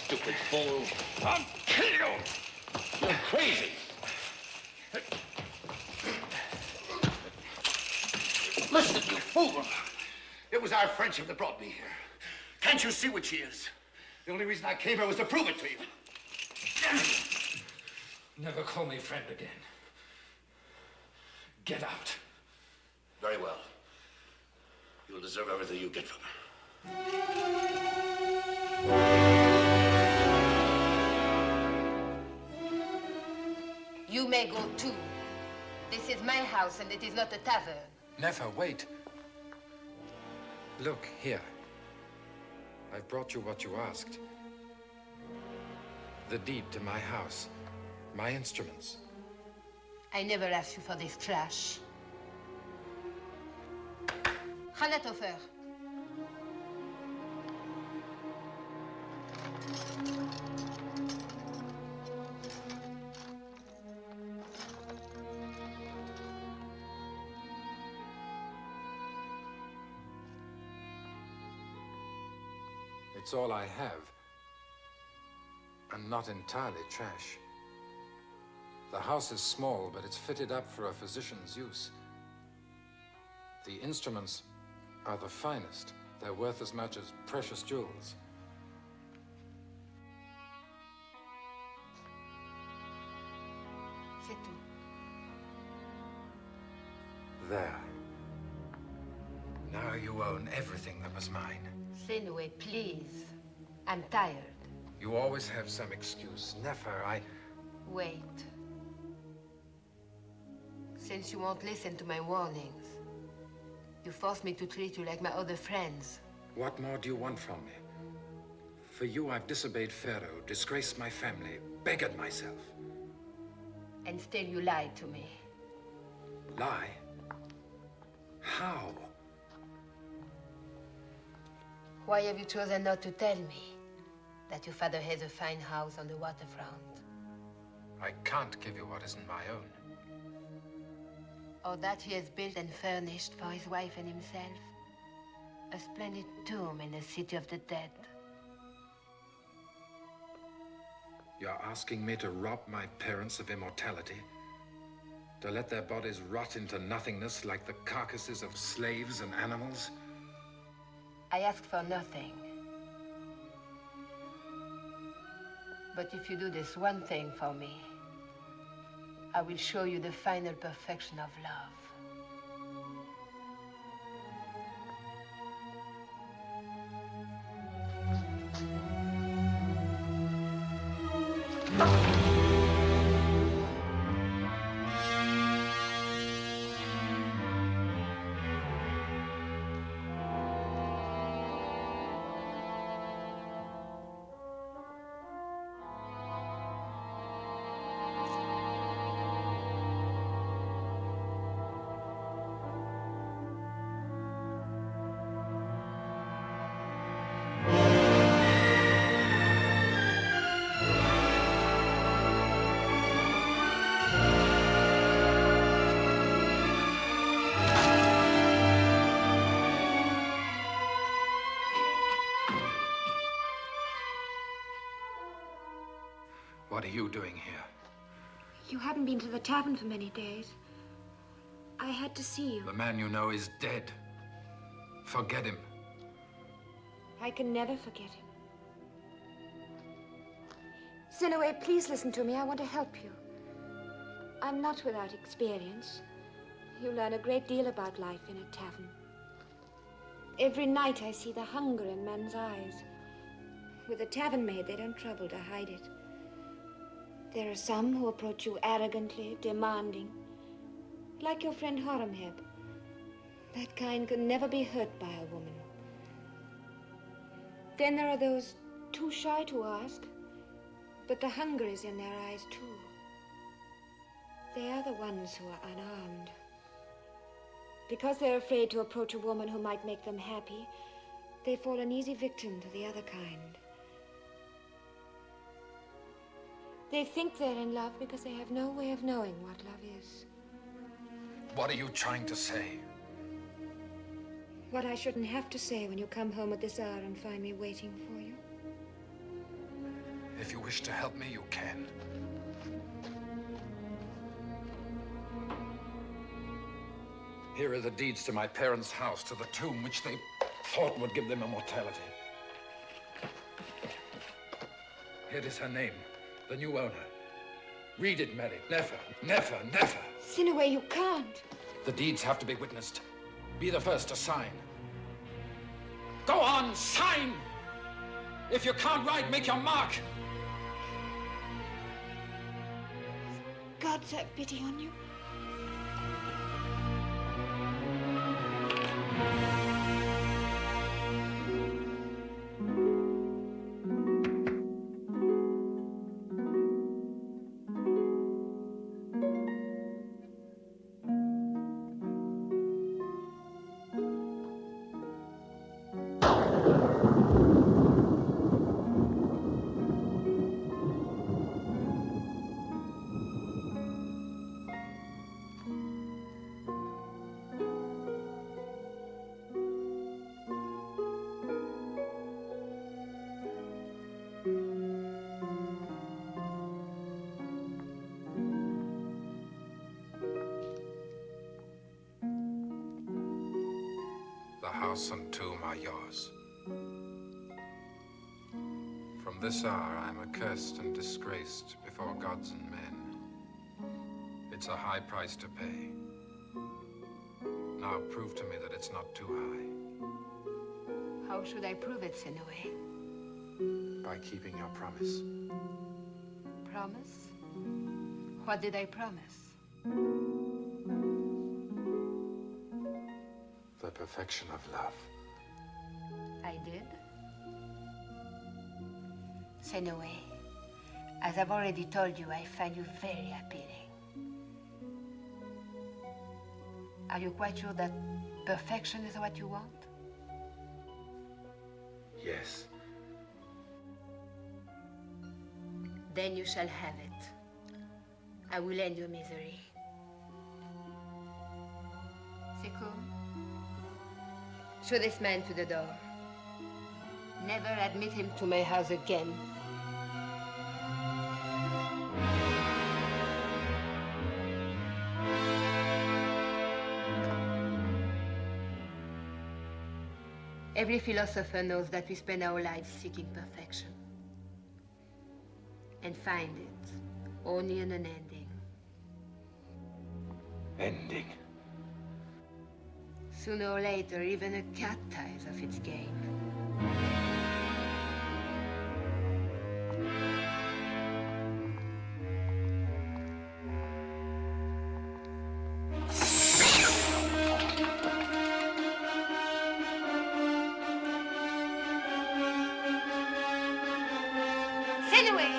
Stupid fool. I'll kill you! You're crazy. Listen, you fool! It was our friendship that brought me here. Can't you see what she is? The only reason I came here was to prove it to you. Never call me friend again. Get out. Very well. You'll deserve everything you get from her. You may go too. This is my house and it is not a tavern. Never, wait. Look, here. I've brought you what you asked. The deed to my house. My instruments. I never asked you for this trash. Hanatofer. It's all I have. And not entirely trash. The house is small, but it's fitted up for a physician's use. The instruments are the finest. They're worth as much as precious jewels. C'est tout. There. Now you own everything that was mine. Senue, please. I'm tired. You always have some excuse. Never, Wait. Since you won't listen to my warnings, you force me to treat you like my other friends. What more do you want from me? For you, I've disobeyed Pharaoh, disgraced my family, beggared myself. And still you lied to me. Lie? How? Why have you chosen not to tell me that your father has a fine house on the waterfront? I can't give you what isn't my own. Or that he has built and furnished for his wife and himself a splendid tomb in the city of the dead. You're asking me to rob my parents of immortality? To let their bodies rot into nothingness like the carcasses of slaves and animals? I ask for nothing. But if you do this one thing for me, I will show you the final perfection of love. What are you doing here? You hadn't been to the tavern for many days. I had to see you. The man you know is dead. Forget him. I can never forget him. Sinaway, please listen to me. I want to help you. I'm not without experience. You learn a great deal about life in a tavern. Every night I see the hunger in men's eyes. With a tavern maid, they don't trouble to hide it. There are some who approach you arrogantly, demanding, like your friend Horemheb. That kind can never be hurt by a woman. Then there are those too shy to ask, but the hunger is in their eyes too. They are the ones who are unarmed. Because they're afraid to approach a woman who might make them happy, they fall an easy victim to the other kind. They think they're in love because they have no way of knowing what love is. What are you trying to say? What I shouldn't have to say when you come home at this hour and find me waiting for you. If you wish to help me, you can. Here are the deeds to my parents' house, to the tomb which they thought would give them immortality. Here is her name, the new owner. Read it, Mary. Never, never, never. Sinaway, you can't. The deeds have to be witnessed. Be the first to sign. Go on, sign! If you can't write, make your mark. God's have pity on you. The house and tomb are yours. From this hour, I'm accursed and disgraced before gods and men. It's a high price to pay. Now prove to me that it's not too high. How should I prove it, Sinaway? By keeping your promise. Promise? What did I promise? The perfection of love. I did. Sinaway, as I've already told you, I find you very appealing. Are you quite sure that perfection is what you want? Yes. Then you shall have it. I will end your misery. Sekum, show this man to the door. Never admit him to my house again. Every philosopher knows that we spend our lives seeking perfection. And find it only in an ending. Ending. Sooner or later, even a cat tires of its game. Sinaway!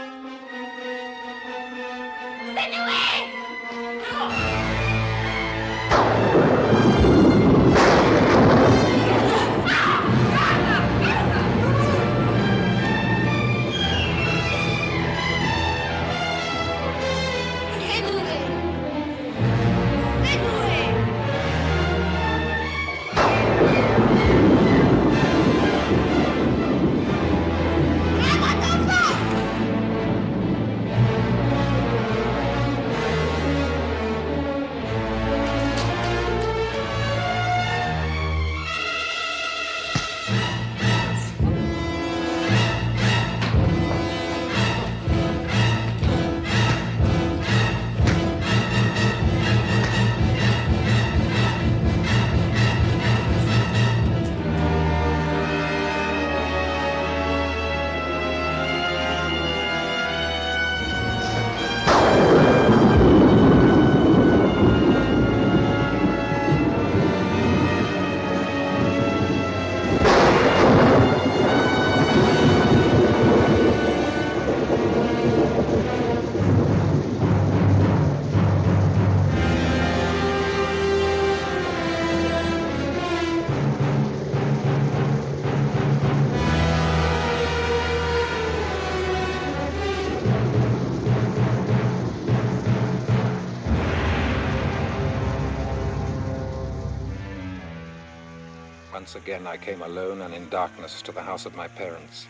Once again, I came alone and in darkness to the house of my parents.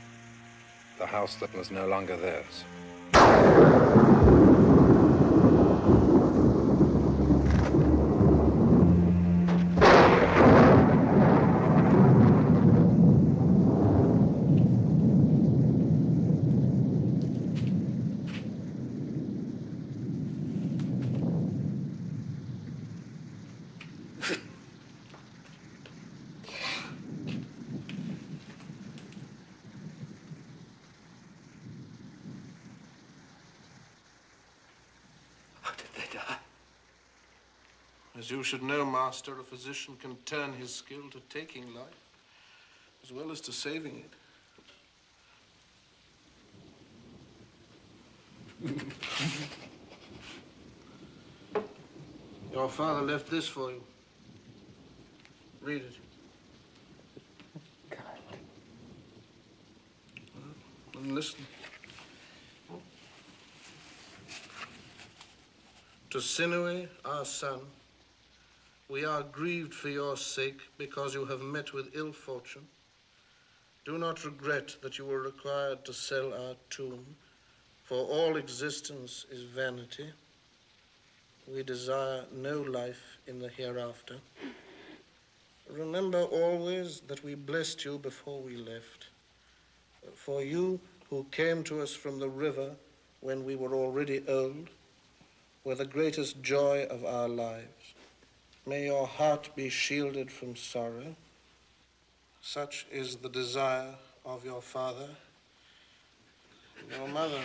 The house that was no longer theirs. As you should know, Master, a physician can turn his skill to taking life, as well as to saving it. Your father left this for you. Read it. And listen. To Sinewe, our son, we are grieved for your sake because you have met with ill fortune. Do not regret that you were required to sell our tomb, for all existence is vanity. We desire no life in the hereafter. Remember always that we blessed you before we left. For you who came to us from the river when we were already old were the greatest joy of our lives. May your heart be shielded from sorrow. Such is the desire of your father, your mother.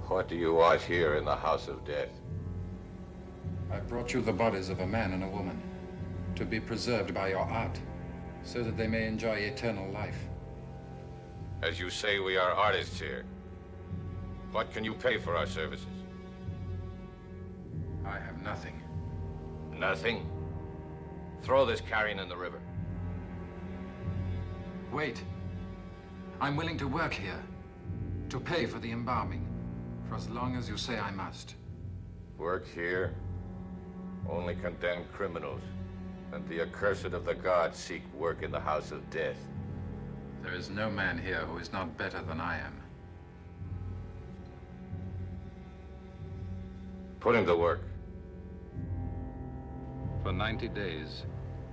What do you want here in the House of Death? I brought you the bodies of a man and a woman to be preserved by your art so that they may enjoy eternal life. As you say, we are artists here. What can you pay for our services? I have nothing. Nothing? Throw this carrion in the river. Wait. I'm willing to work here, to pay for the embalming, for as long as you say I must. Work here? Only condemned criminals and the accursed of the gods seek work in the House of Death. There is no man here who is not better than I am. Put him to work. For 90 days,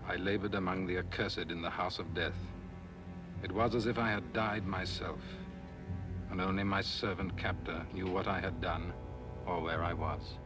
I labored among the accursed in the House of Death. It was as if I had died myself, and only my servant captor knew what I had done or where I was.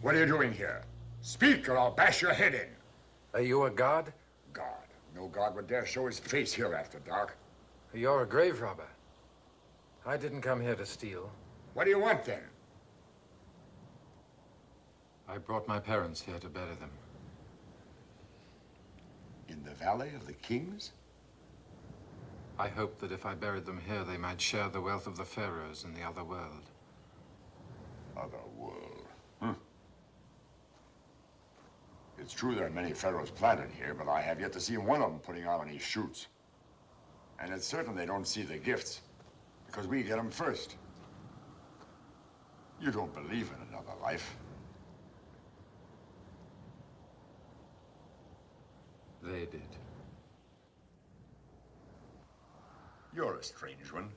What are you doing here? Speak or I'll bash your head in. Are you a god? God. No god would dare show his face here after dark. You're a grave robber. I didn't come here to steal. What do you want then? I brought my parents here to bury them. In the Valley of the Kings? I hoped that if I buried them here, they might share the wealth of the pharaohs in the other world. Other world. It's true there are many pharaohs planted here, but I have yet to see one of them putting out any shoots. And it's certain they don't see the gifts, because we get them first. You don't believe in another life. They did. You're a strange one.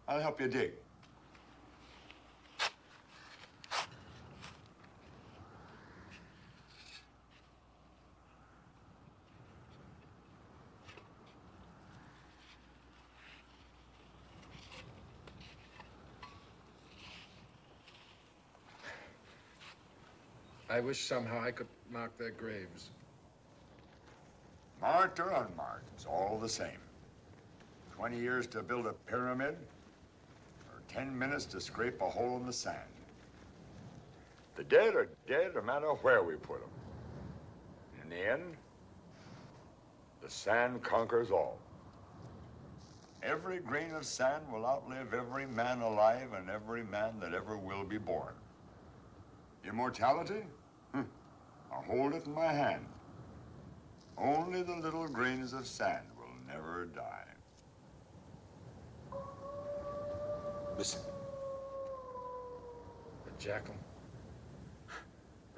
I'll help you dig. I wish somehow I could mark their graves. Marked or unmarked, it's all the same. 20 years to build a pyramid, or 10 minutes to scrape a hole in the sand. The dead are dead no matter where we put them. In the end, the sand conquers all. Every grain of sand will outlive every man alive and every man that ever will be born. Immortality? I'll hold it in my hand. Only the little grains of sand will never die. Listen. A jackal.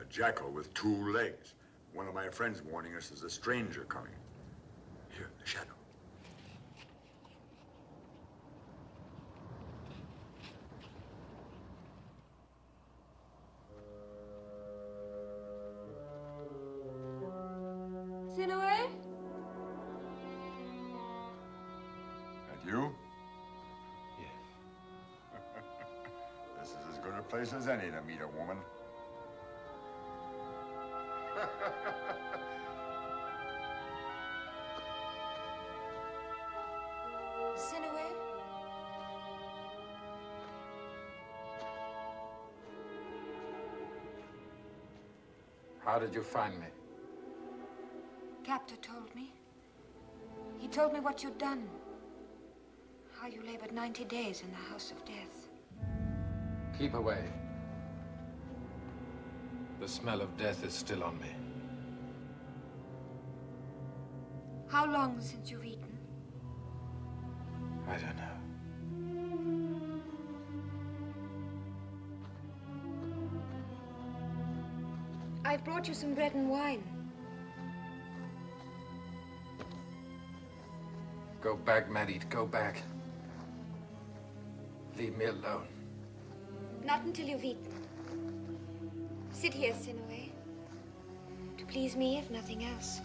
A jackal with 2 legs. One of my friends warning us there's a stranger coming. Here, the shadow. Sinaway? That you? This is as good a place as any to meet a woman. Sinaway? How did you find me? Captor told me. He told me what you'd done. How you labored 90 days in the house of death. Keep away. The smell of death is still on me. How long since you've eaten? I don't know. I've brought you some bread and wine. Go back, Marit, go back. Leave me alone. Not until you've eaten. Sit here, Sinaway. To please me, if nothing else.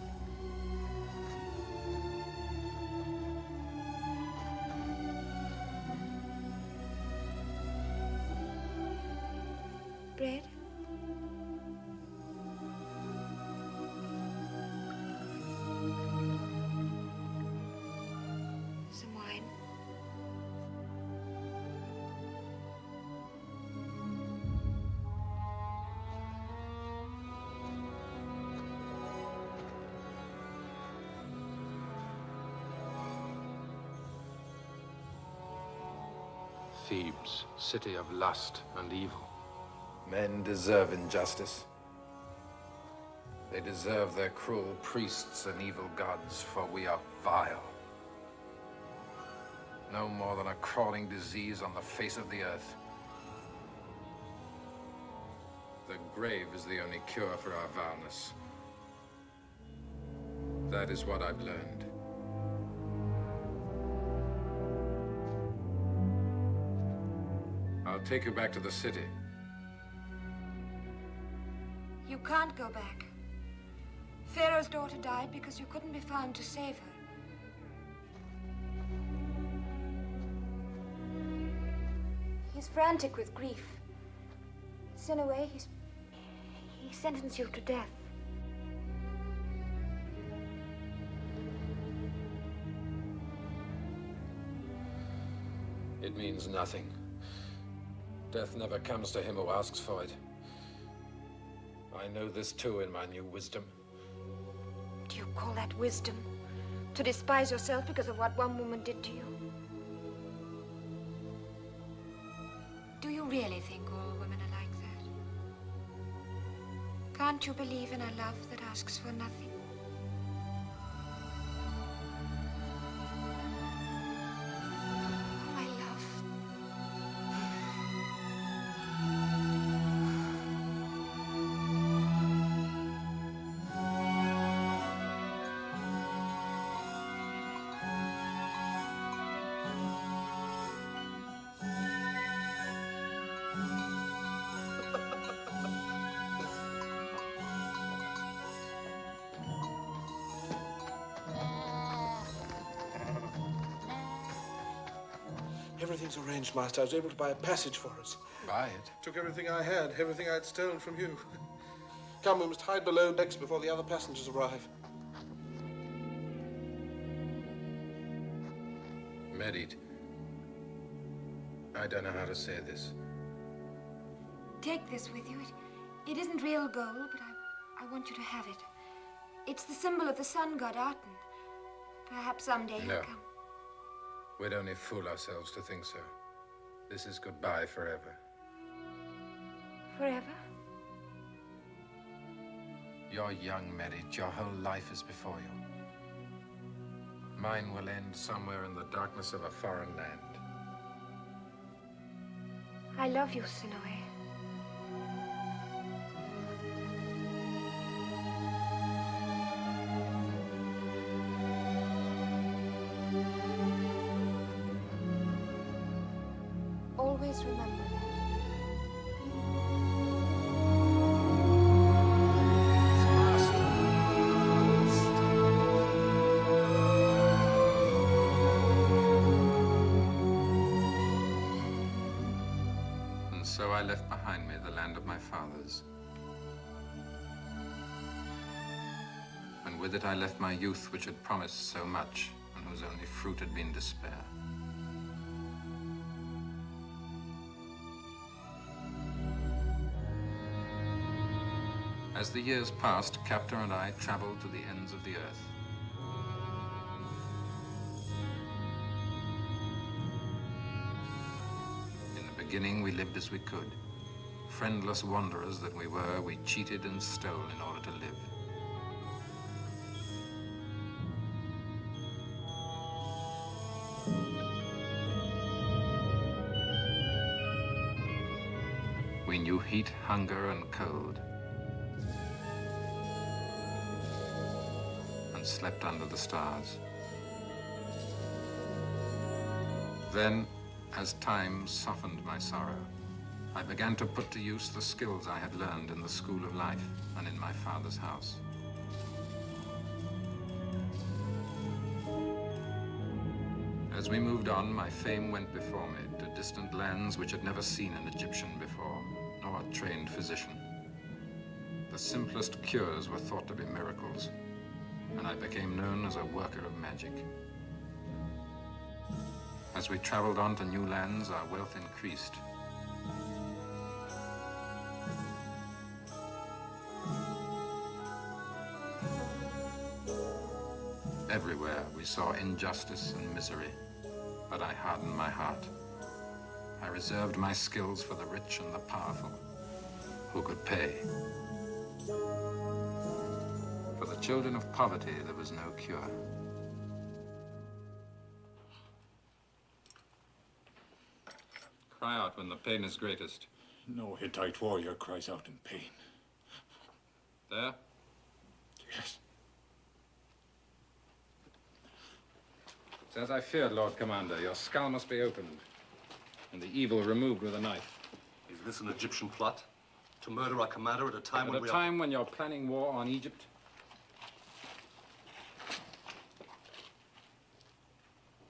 Bread? Some wine. Thebes, city of lust and evil. Men deserve injustice. They deserve their cruel priests and evil gods, for we are vile. No more than a crawling disease on the face of the earth. The grave is the only cure for our vileness. That is what I've learned. I'll take you back to the city. You can't go back. Pharaoh's daughter died because you couldn't be found to save her. He's frantic with grief. Sinaway, he sentenced you to death. It means nothing. Death never comes to him who asks for it. I know this too in my new wisdom. Do you call that wisdom? To despise yourself because of what one woman did to you? Do you really think all women are like that? Can't you believe in a love that asks for nothing? My love. Everything's arranged, Master. I was able to buy a passage for us. Buy it? Took everything I had, everything I'd stolen from you. Come, we must hide below decks before the other passengers arrive. Medit, I don't know how to say this. Take this with you. It isn't real gold, but I want you to have it. It's the symbol of the sun god, Aten. Perhaps someday he'll No. come. We'd only fool ourselves to think so. This is goodbye forever. Forever? You're young, Medit. Your whole life is before you. Mine will end somewhere in the darkness of a foreign land. I love you, Sinoe. Always remember that. And so I left behind me the land of my fathers. And with it I left my youth, which had promised so much, and whose only fruit had been despair. As the years passed, Captor and I traveled to the ends of the earth. In the beginning, we lived as we could. Friendless wanderers that we were, we cheated and stole in order to live. We knew heat, hunger, and cold, and slept under the stars. Then, as time softened my sorrow, I began to put to use the skills I had learned in the school of life and in my father's house. As we moved on, my fame went before me to distant lands which had never seen an Egyptian before, nor a trained physician. The simplest cures were thought to be miracles, and I became known as a worker of magic. As we traveled on to new lands, our wealth increased. Everywhere we saw injustice and misery, but I hardened my heart. I reserved my skills for the rich and the powerful, who could pay. For the children of poverty, there was no cure. Cry out when the pain is greatest. No Hittite warrior cries out in pain. There? Yes. It's as I feared, Lord Commander. Your skull must be opened, and the evil removed with a knife. Is this an Egyptian plot? To murder our commander at a time when At a time when you're planning war on Egypt?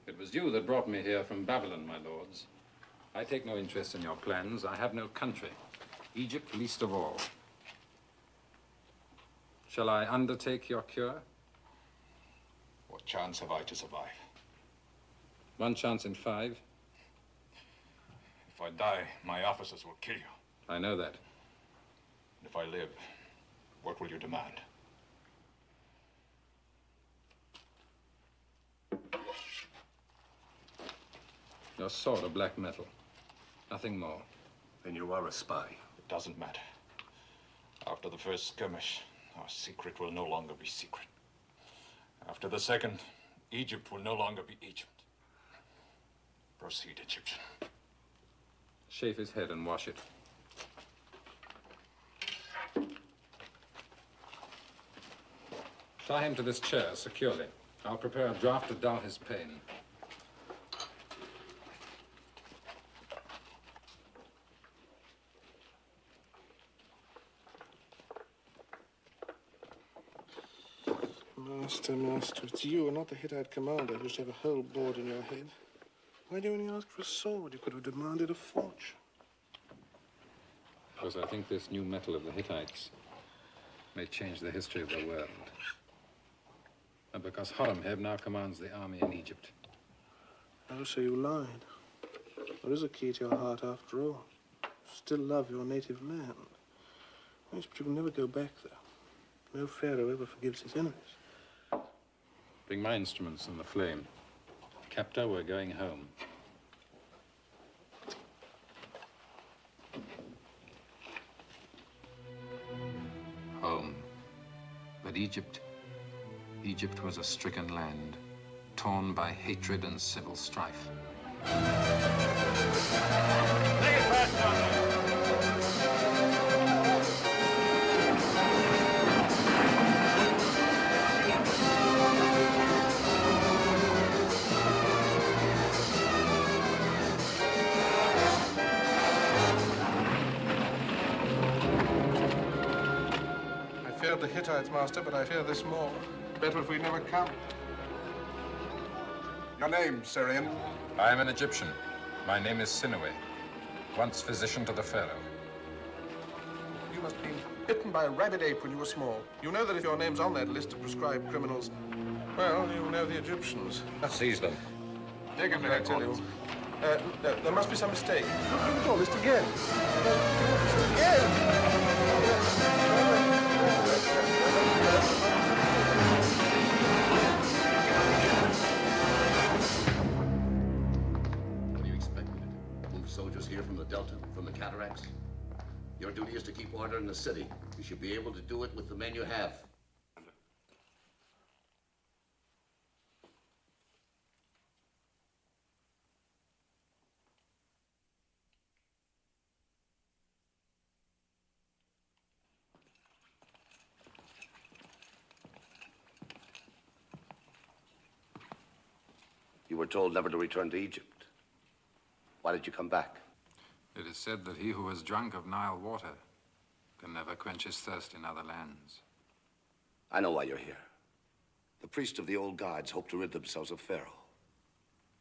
It was you that brought me here from Babylon, my lords. I take no interest in your plans. I have no country. Egypt least of all. Shall I undertake your cure? What chance have I to survive? 1 chance in 5. If I die, my officers will kill you. I know that. And if I live, what will you demand? Your sword of black metal. Nothing more. Then you are a spy. It doesn't matter. After the first skirmish, our secret will no longer be secret. After the second, Egypt will no longer be Egypt. Proceed, Egyptian. Shave his head and wash it. Tie him to this chair securely. I'll prepare a draught to dull his pain. Master, it's you and not the Hittite commander who should have a whole board in your head. Why do you only ask for a sword? You could have demanded a fortune. Because I think this new metal of the Hittites may change the history of the world. And because Horemheb now commands the army in Egypt. Oh, so you lied. There is a key to your heart after all. You still love your native land. Yes, but you can never go back there. No pharaoh ever forgives his enemies. Bring my instruments and the flame. Captor, we're going home. Home. But Egypt was a stricken land, torn by hatred and civil strife. I feared the Hittites, Master, but I fear this more. Better if we never come. Your name, Syrian? I am an Egyptian. My name is Sinue, once physician to the pharaoh. You must have been bitten by a rabid ape when you were small. You know that if your name's on that list of prescribed criminals, well, you know the Egyptians. Seize them. Take it, I tell you. No, there must be some mistake. Look at all this again. What do you expect me to do? Move soldiers here from the Delta, from the cataracts? Your duty is to keep order in the city. You should be able to do it with the men you have. You were told never to return to Egypt. Why did you come back? It is said that he who has drunk of Nile water can never quench his thirst in other lands. I know why you're here. The priests of the old gods hope to rid themselves of Pharaoh.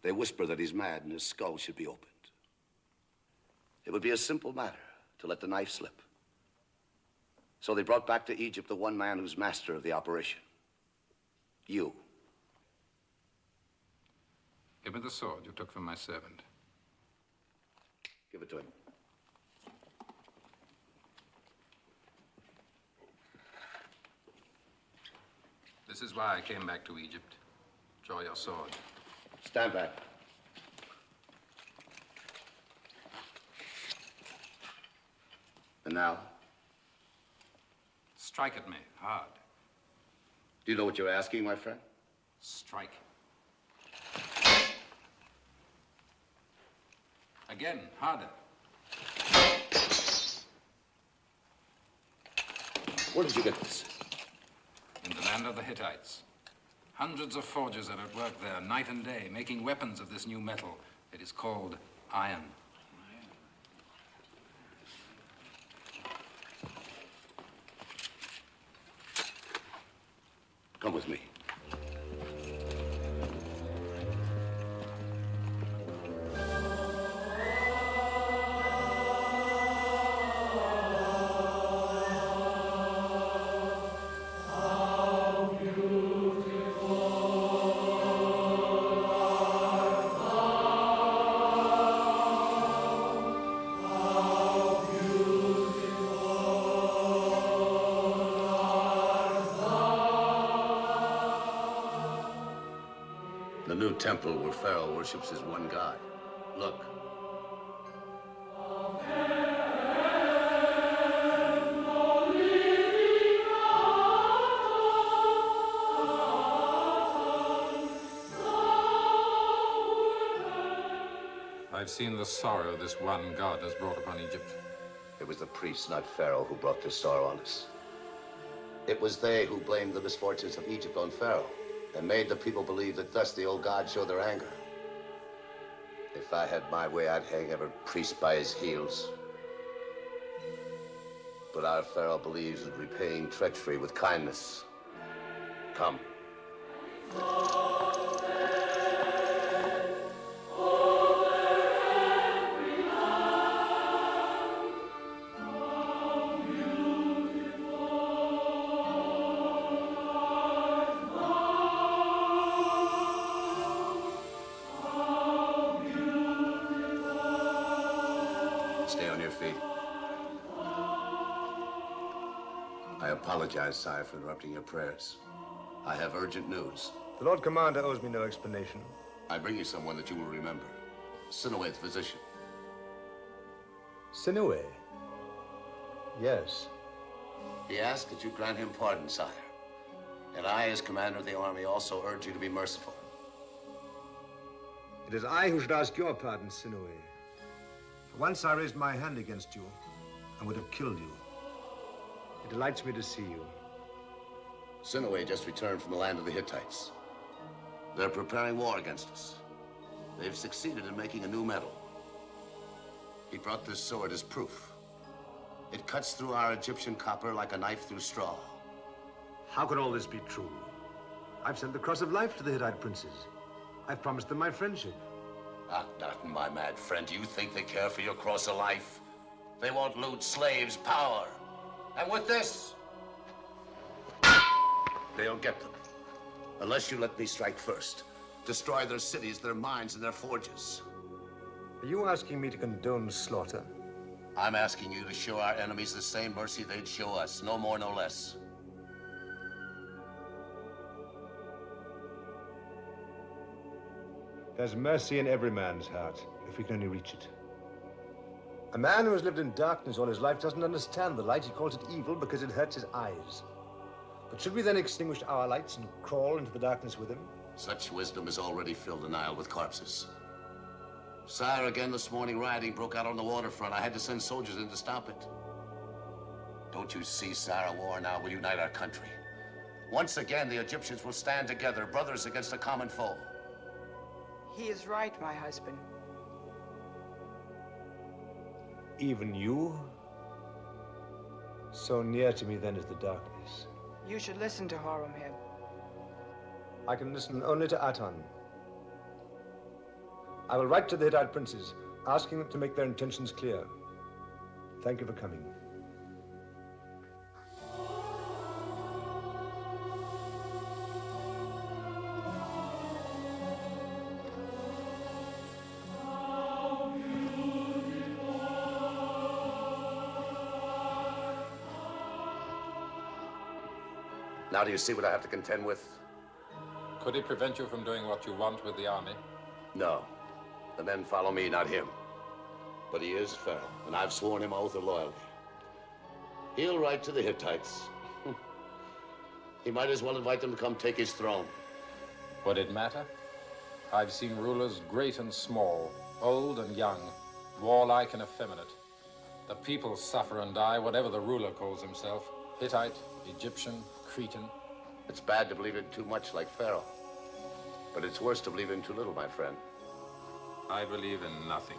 They whisper that he's mad and his skull should be opened. It would be a simple matter to let the knife slip. So they brought back to Egypt the one man who's master of the operation. You. Give me the sword you took from my servant. Give it to him. This is why I came back to Egypt. Draw your sword. Stand back. And now? Strike at me, hard. Do you know what you're asking, my friend? Strike. Again, harder. Where did you get this? In the land of the Hittites. Hundreds of forgers are at work there, night and day, making weapons of this new metal. It is called iron. Come with me. The new temple where Pharaoh worships his one god. Look. I've seen the sorrow this one god has brought upon Egypt. It was the priests, not Pharaoh, who brought this sorrow on us. It was they who blamed the misfortunes of Egypt on Pharaoh and made the people believe that thus the old gods showed their anger. If I had my way, I'd hang every priest by his heels. But our Pharaoh believes in repaying treachery with kindness. Come. Stay on your feet. I apologize, sire, for interrupting your prayers. I have urgent news. The Lord Commander owes me no explanation. I bring you someone that you will remember. Sinoway, the physician. Sinoway? Yes. He asked that you grant him pardon, sire. And I, as commander of the army, also urge you to be merciful. It is I who should ask your pardon, Sinoway. For once I raised my hand against you and would have killed you. It delights me to see you. Sinoway just returned from the land of the Hittites. They're preparing war against us. They've succeeded in making a new metal. He brought this sword as proof. It cuts through our Egyptian copper like a knife through straw. How could all this be true? I've sent the cross of life to the Hittite princes. I've promised them my friendship. Akhenaten, my mad friend, do you think they care for your cross of life? They want loot, slaves, power. And with this, they'll get them. Unless you let me strike first. Destroy their cities, their mines, and their forges. Are you asking me to condone slaughter? I'm asking you to show our enemies the same mercy they'd show us. No more, no less. There's mercy in every man's heart, if we can only reach it. A man who has lived in darkness all his life doesn't understand the light. He calls it evil because it hurts his eyes. But should we then extinguish our lights and crawl into the darkness with him? Such wisdom has already filled the Nile with corpses. Sire, again this morning rioting broke out on the waterfront. I had to send soldiers in to stop it. Don't you see, sire, a war now will unite our country. Once again, the Egyptians will stand together, brothers against a common foe. He is right, my husband. Even you? So near to me then is the darkness. You should listen to Horemheb. I can listen only to Aton. I will write to the Hittite princes, asking them to make their intentions clear. Thank you for coming. Now do you see what I have to contend with? Could he prevent you from doing what you want with the army? No. The men follow me, not him. But he is Pharaoh, and I've sworn him oath of loyalty. He'll write to the Hittites. He might as well invite them to come take his throne. Would it matter? I've seen rulers great and small, old and young, warlike and effeminate. The people suffer and die, whatever the ruler calls himself. Hittite, Egyptian, Cretan. It's bad to believe in too much like Pharaoh. But it's worse to believe in too little, my friend. I believe in nothing.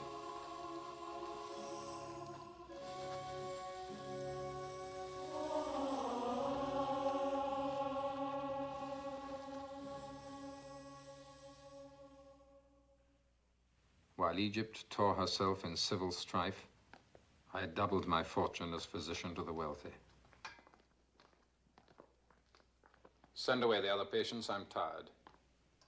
While Egypt tore herself in civil strife, I doubled my fortune as physician to the wealthy. Send away the other patients. I'm tired.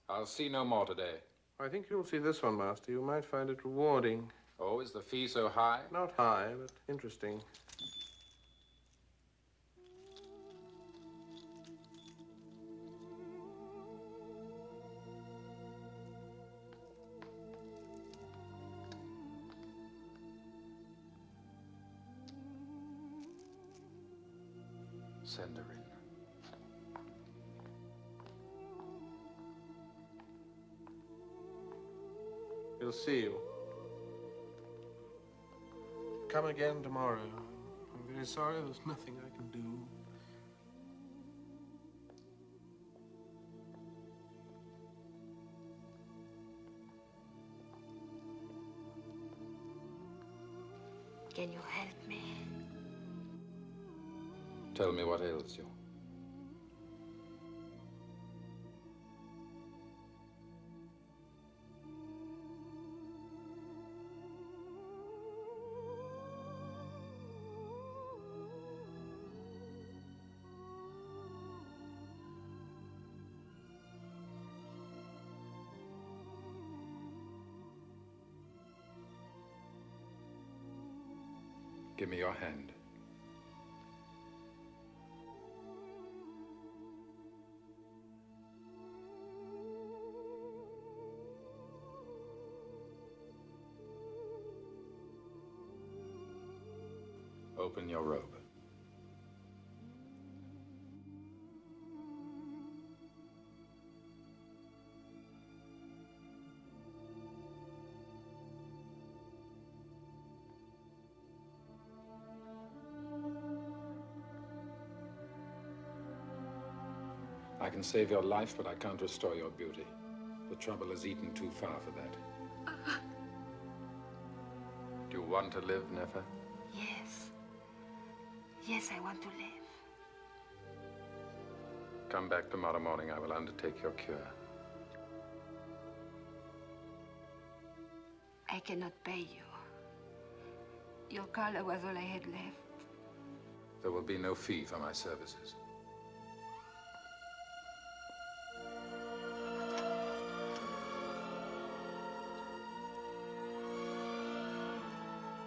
I'll see no more today. I think you'll see this one, Master. You might find it rewarding. Oh, is the fee so high? Not high, but interesting. Send her in. We'll see you. Come again tomorrow. I'm very sorry, there's nothing I can do. Can you help me? Tell me what ails you. Give me your hand. Open your robe. I can save your life, but I can't restore your beauty. The trouble has eaten too far for that. Do you want to live, Nefer? Yes. Yes, I want to live. Come back tomorrow morning. I will undertake your cure. I cannot pay you. Your color was all I had left. There will be no fee for my services.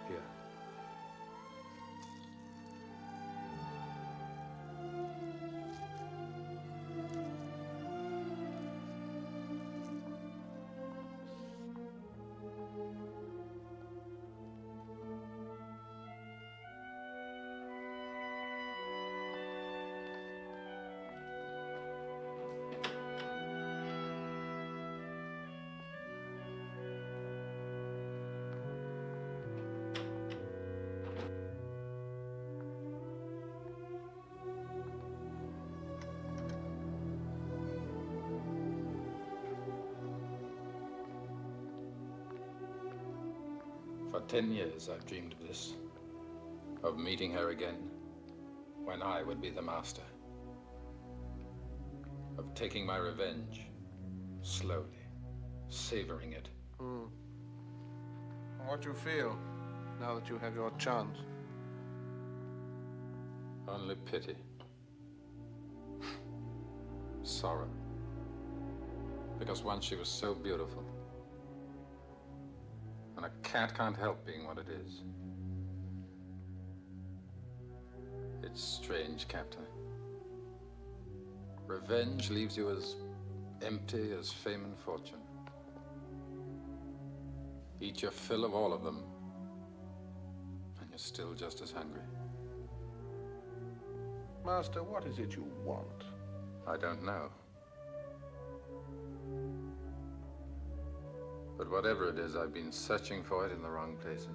Here. For 10 years, I've dreamed of this. Of meeting her again, when I would be the master. Of taking my revenge, slowly, savoring it. What do you feel now that you have your chance? Only pity. Sorrow. Because once she was so beautiful. And a cat can't help being what it is. It's strange, Captain. Revenge leaves you as empty as fame and fortune. Eat your fill of all of them, and you're still just as hungry. Master, what is it you want? I don't know. But whatever it is, I've been searching for it in the wrong places.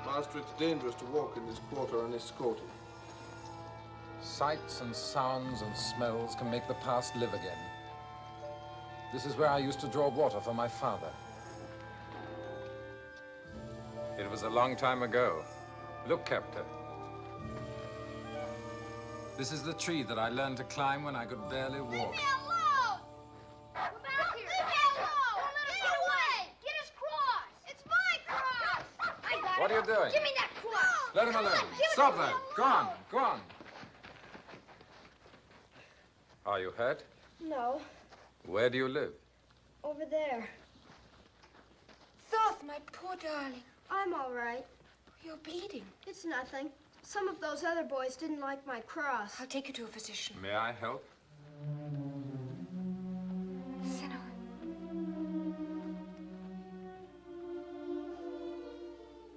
Master, it's dangerous to walk in this quarter unescorted. Sights and sounds and smells can make the past live again. This is where I used to draw water for my father. It was a long time ago. Look, Captain. This is the tree that I learned to climb when I could barely walk. What are you doing? Give me that cross! Let him alone. Stop that. Go on. Go on. Are you hurt? No, Where do you live? over there. Thoth, my poor darling. I'm all right. You're bleeding. It's nothing. Some of those other boys didn't like my cross. I'll take you to a physician. May I help? Sinner.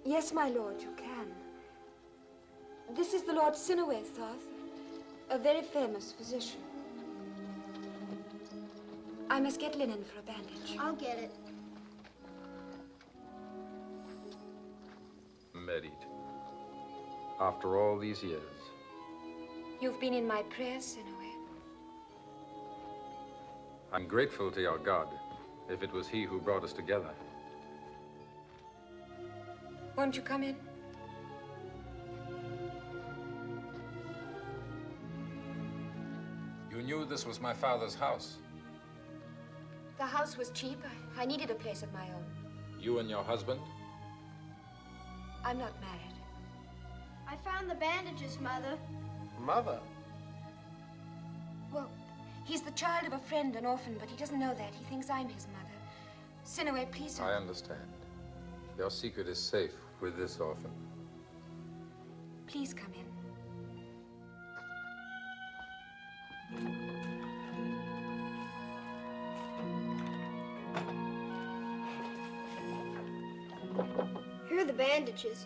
Yes, my lord, you can. This is the Lord Sinaway, Thoth, a very famous physician. I must get linen for a bandage. I'll get it. Merit. After all these years, You've been in my prayers, Sinaway. I'm grateful to your God, if it was he who brought us together. Won't you come in? You knew this was my father's house. The house was cheap. I needed a place of my own. You and your husband? I'm not married. I found the bandages, Mother. Mother? Well, he's the child of a friend, an orphan, but he doesn't know that. He thinks I'm his mother. Sinaway, please don't. I understand. Your secret is safe with this orphan. Please come in. Here are the bandages.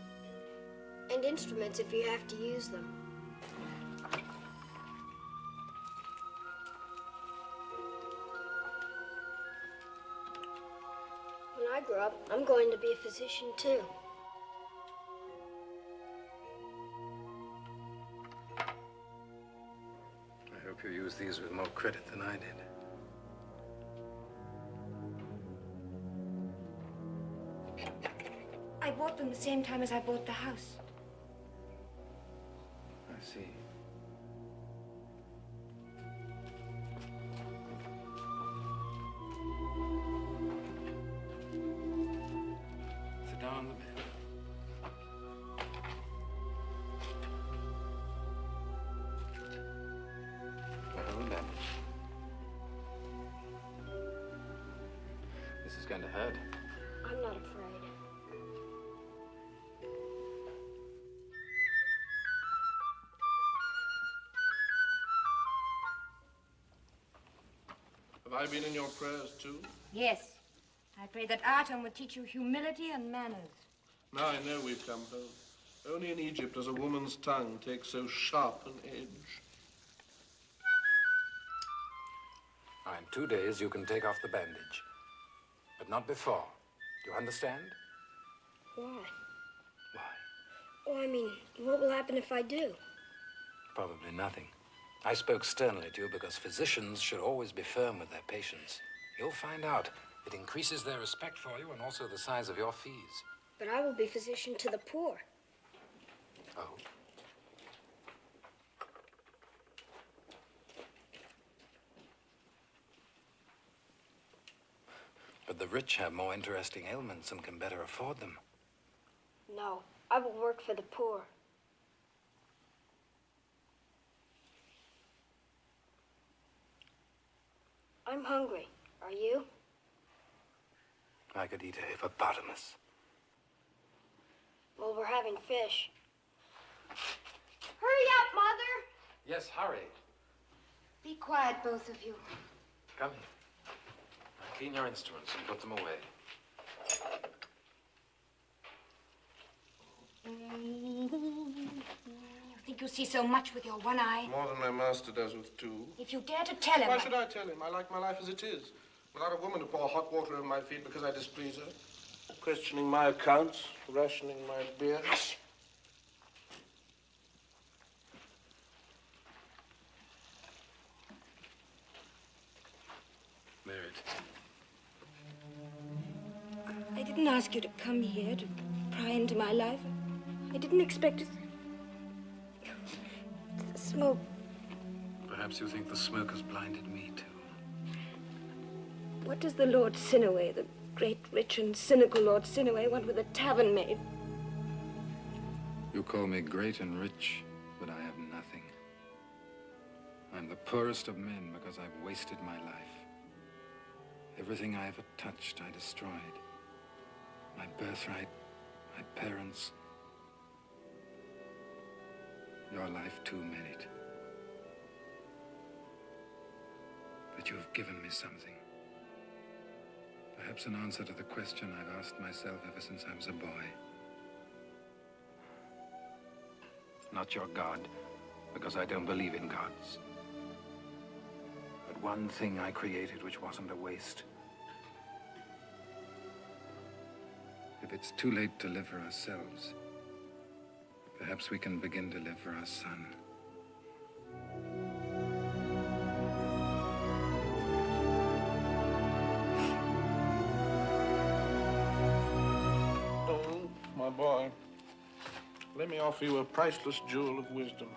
And instruments if you have to use them. When I grow up, I'm going to be a physician too. I hope you use these with more credit than I did. I bought them the same time as I bought the house. I see. Sit down on the bed. Well, then. This is going to hurt. I'm not afraid. Have I been in your prayers too? Yes. I pray that Artem would teach you humility and manners. Now I know we've come home. Only in Egypt does a woman's tongue take so sharp an edge. Now, in 2 days, you can take off the bandage. But not before. Do you understand? Why? Why? Oh, I mean, what will happen if I do? Probably nothing. I spoke sternly to you because physicians should always be firm with their patients. You'll find out. It increases their respect for you and also the size of your fees. But I will be physician to the poor. Oh. But the rich have more interesting ailments and can better afford them. No, I will work for the poor. I'm hungry. Are you? I could eat a hippopotamus. Well, we're having fish. Hurry up, Mother! Yes, hurry. Be quiet, both of you. Come here. Now clean your instruments and put them away. You think you see so much with your one eye? More than my master does with two. If you dare to tell him... Why should I tell him? I like my life as it is. Without a woman to pour hot water over my feet because I displease her. Questioning my accounts, rationing my beer. Merit. I didn't ask you to come here to pry into my life. I didn't expect it. The smoke. Perhaps you think the smoke has blinded me, too. What does the Lord Sinaway, the great, rich, and cynical Lord Sinaway, want with a tavern maid? You call me great and rich, but I have nothing. I I'm the poorest of men because I've wasted my life. Everything I ever touched, I destroyed. My birthright, my parents. Your life too merit. But you have given me something. Perhaps an answer to the question I've asked myself ever since I was a boy. Not your God, because I don't believe in gods. But one thing I created which wasn't a waste. If it's too late to live for ourselves, perhaps we can begin to live for our son. Oh, my boy, let me offer you a priceless jewel of wisdom.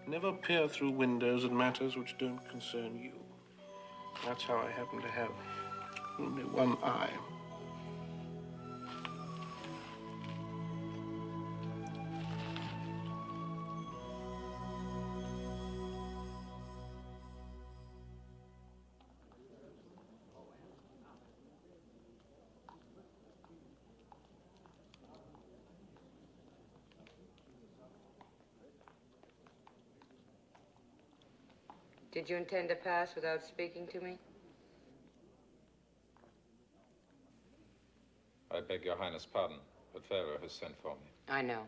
Never peer through windows at matters which don't concern you. That's how I happen to have only one eye. Did you intend to pass without speaking to me? I beg your highness pardon, but Pharaoh has sent for me. I know.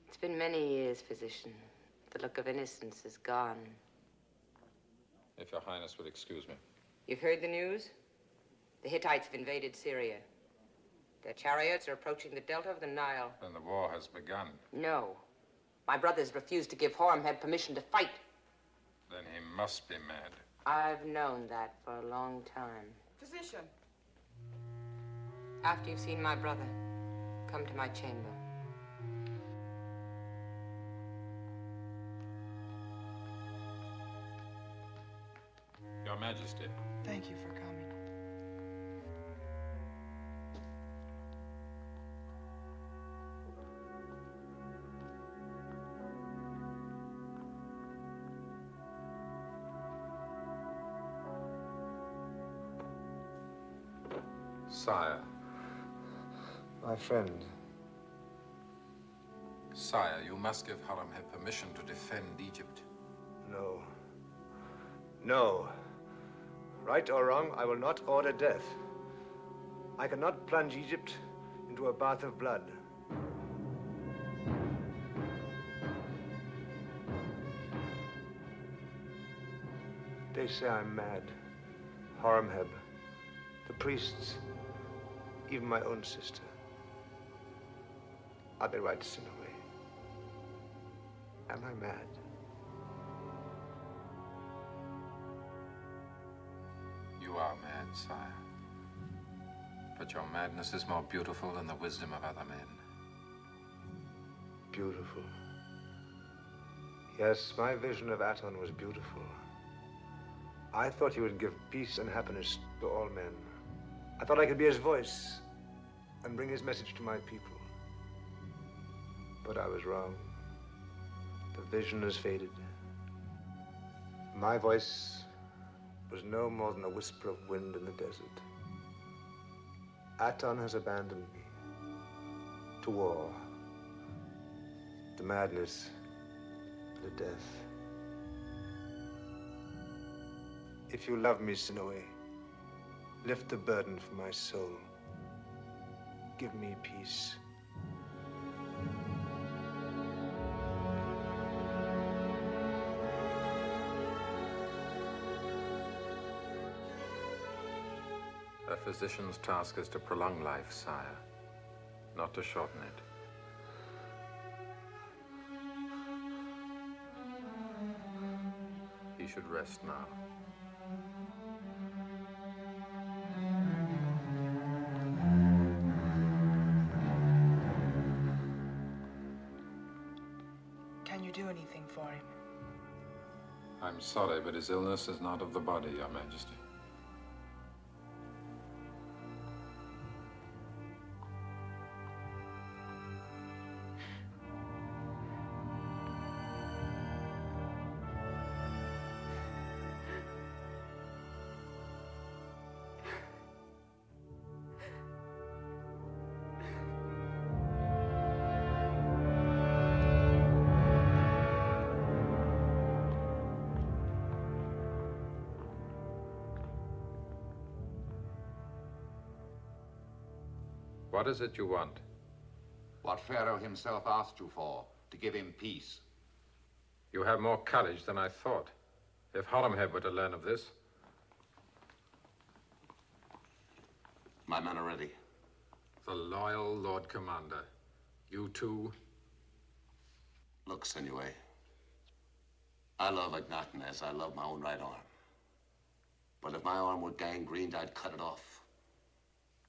It's been many years, physician. The look of innocence is gone. If your highness would excuse me. You've heard the news? The Hittites have invaded Syria. Their chariots are approaching the delta of the Nile. Then the war has begun. No. My brothers refused to give Horemheb permission to fight. Then he must be mad. I've known that for a long time. Physician. After you've seen my brother, come to my chamber. Your Majesty. Thank you for coming. Sire. My friend. Sire, you must give Horemheb permission to defend Egypt. No. No. Right or wrong, I will not order death. I cannot plunge Egypt into a bath of blood. They say I'm mad. Horemheb, the priests, even my own sister. Are they right, Sinaway? Am I mad? You are mad, sire. But your madness is more beautiful than the wisdom of other men. Beautiful. Yes, my vision of Aton was beautiful. I thought he would give peace and happiness to all men. I thought I could be his voice and bring his message to my people. But I was wrong. The vision has faded. My voice was no more than a whisper of wind in the desert. Aton has abandoned me to war, the madness, the death. If you love me, Sinaway, lift the burden from my soul. Give me peace. A physician's task is to prolong life, sire, not to shorten it. He should rest now. Can you do anything for him? I'm sorry, but his illness is not of the body, Your Majesty. What is it you want? What Pharaoh himself asked you for, to give him peace. You have more courage than I thought. If Horemheb were to learn of this... My men are ready. The loyal Lord Commander. You too? Look, Sinuhe. I love Akhenaten as I love my own right arm. But if my arm were gangrened, I'd cut it off.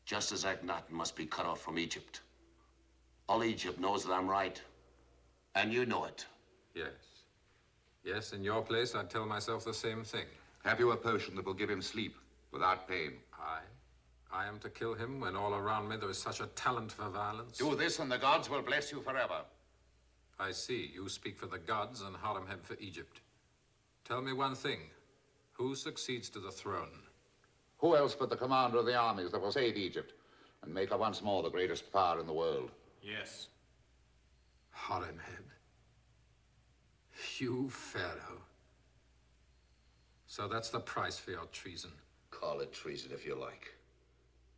Just as Akhenaten must be cut off from Egypt. All Egypt knows that I'm right. And you know it. Yes. Yes, in your place, I'd tell myself the same thing. Have you a potion that will give him sleep without pain? I am to kill him when all around me there is such a talent for violence? Do this and the gods will bless you forever. I see. You speak for the gods and Horemheb for Egypt. Tell me one thing. Who succeeds to the throne? Who else but the commander of the armies that will save Egypt and make her once more the greatest power in the world? Yes. Horemheb. You, Pharaoh. So that's the price for your treason. Call it treason if you like.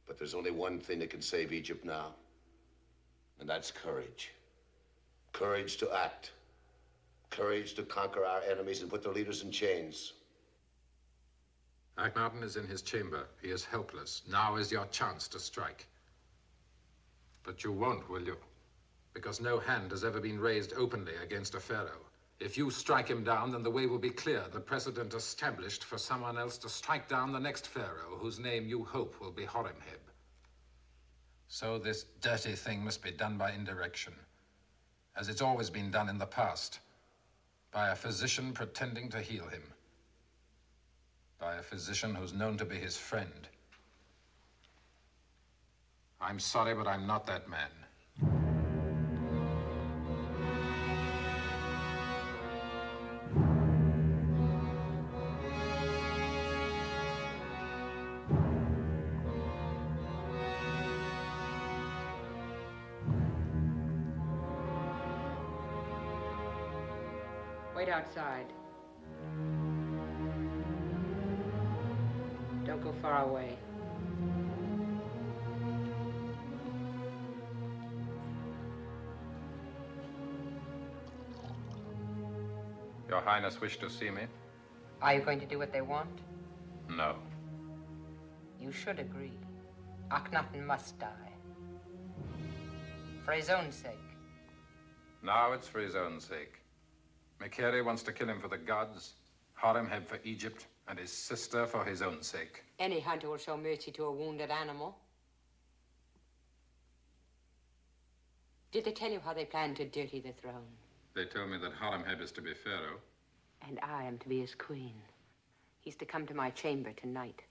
But there's only one thing that can save Egypt now. And that's courage. Courage to act. Courage to conquer our enemies and put their leaders in chains. Akhenaten is in his chamber. He is helpless. Now is your chance to strike. But you won't, will you? Because no hand has ever been raised openly against a pharaoh. If you strike him down, then the way will be clear, the precedent established for someone else to strike down the next pharaoh, whose name you hope will be Horemheb. So this dirty thing must be done by indirection, as it's always been done in the past, by a physician pretending to heal him, by a physician who's known to be his friend. I'm sorry, but I'm not that man. Wait outside. Don't go far away. Your Highness wished to see me? Are you going to do what they want? No. You should agree. Akhenaten must die. For his own sake. Now it's for his own sake. Mekere wants to kill him for the gods, Horemheb for Egypt, and his sister for his own sake. Any hunter will show mercy to a wounded animal. Did they tell you how they plan to dirty the throne? They told me that Horemheb is to be pharaoh. And I am to be his queen. He's to come to my chamber tonight.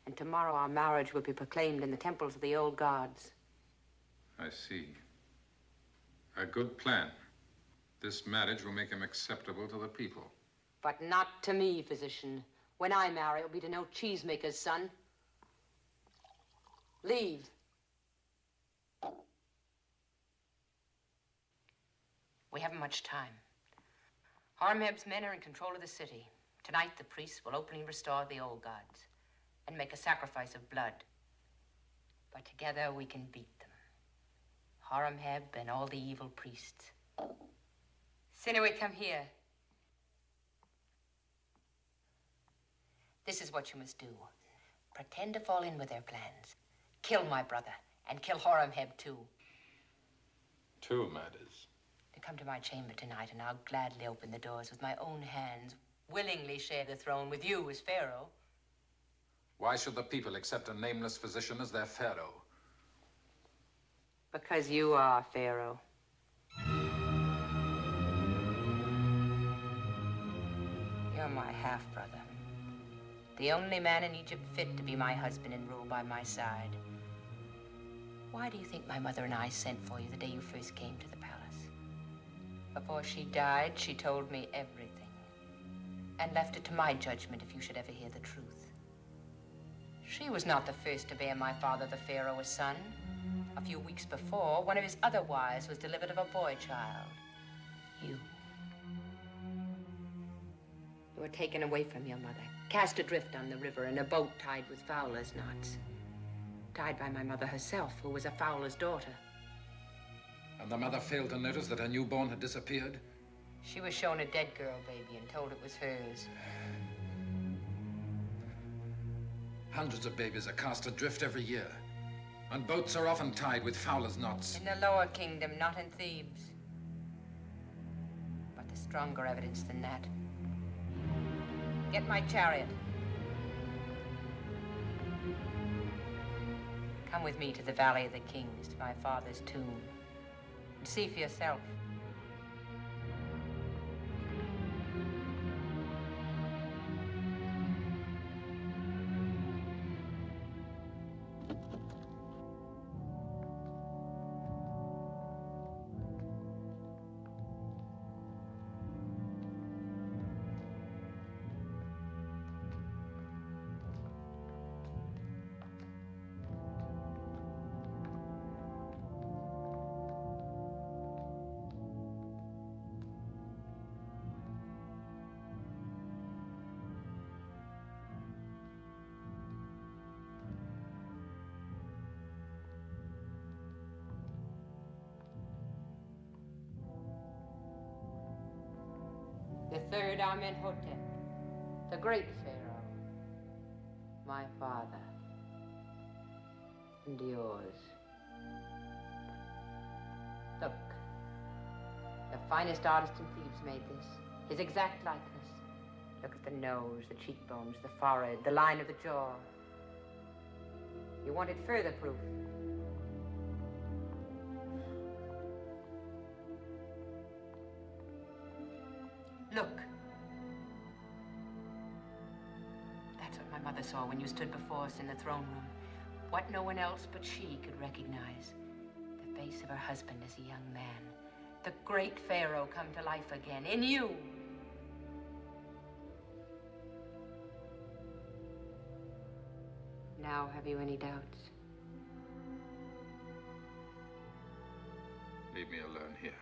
And tomorrow our marriage will be proclaimed in the temples of the old gods. I see. A good plan. This marriage will make him acceptable to the people. But not to me, physician. When I marry, it'll be to no cheesemaker's son. Leave. We haven't much time. Horemheb's men are in control of the city. Tonight, the priests will openly restore the old gods and make a sacrifice of blood. But together we can beat them. Horemheb and all the evil priests. Sinuhe, come here. This is what you must do. Pretend to fall in with their plans. Kill my brother, and kill Horemheb too. Two murders. To come to my chamber tonight, and I'll gladly open the doors with my own hands, willingly share the throne with you as pharaoh. Why should the people accept a nameless physician as their pharaoh? Because you are pharaoh. You're my half-brother. The only man in Egypt fit to be my husband and rule by my side. Why do you think my mother and I sent for you the day you first came to the palace? Before she died, she told me everything. And left it to my judgment if you should ever hear the truth. She was not the first to bear my father, the pharaoh, a son. A few weeks before, one of his other wives was delivered of a boy child. You. You were taken away from your mother, cast adrift on the river in a boat tied with fowler's knots. Died by my mother herself, who was a fowler's daughter. And the mother failed to notice that her newborn had disappeared? She was shown a dead girl baby and told it was hers. Hundreds of babies are cast adrift every year. And boats are often tied with fowlers' knots. In the lower kingdom, not in Thebes. But there's stronger evidence than that. Get my chariot. Come with me to the Valley of the Kings, to my father's tomb. And see for yourself. The third Amenhotep, the great pharaoh, my father, and yours. Look, the finest artist in Thebes made this, his exact likeness. Look at the nose, the cheekbones, the forehead, the line of the jaw. You wanted further proof. Look. That's what my mother saw when you stood before us in the throne room. What no one else but she could recognize. The face of her husband as a young man. The great pharaoh come to life again, in you. Now, have you any doubts? Leave me alone here.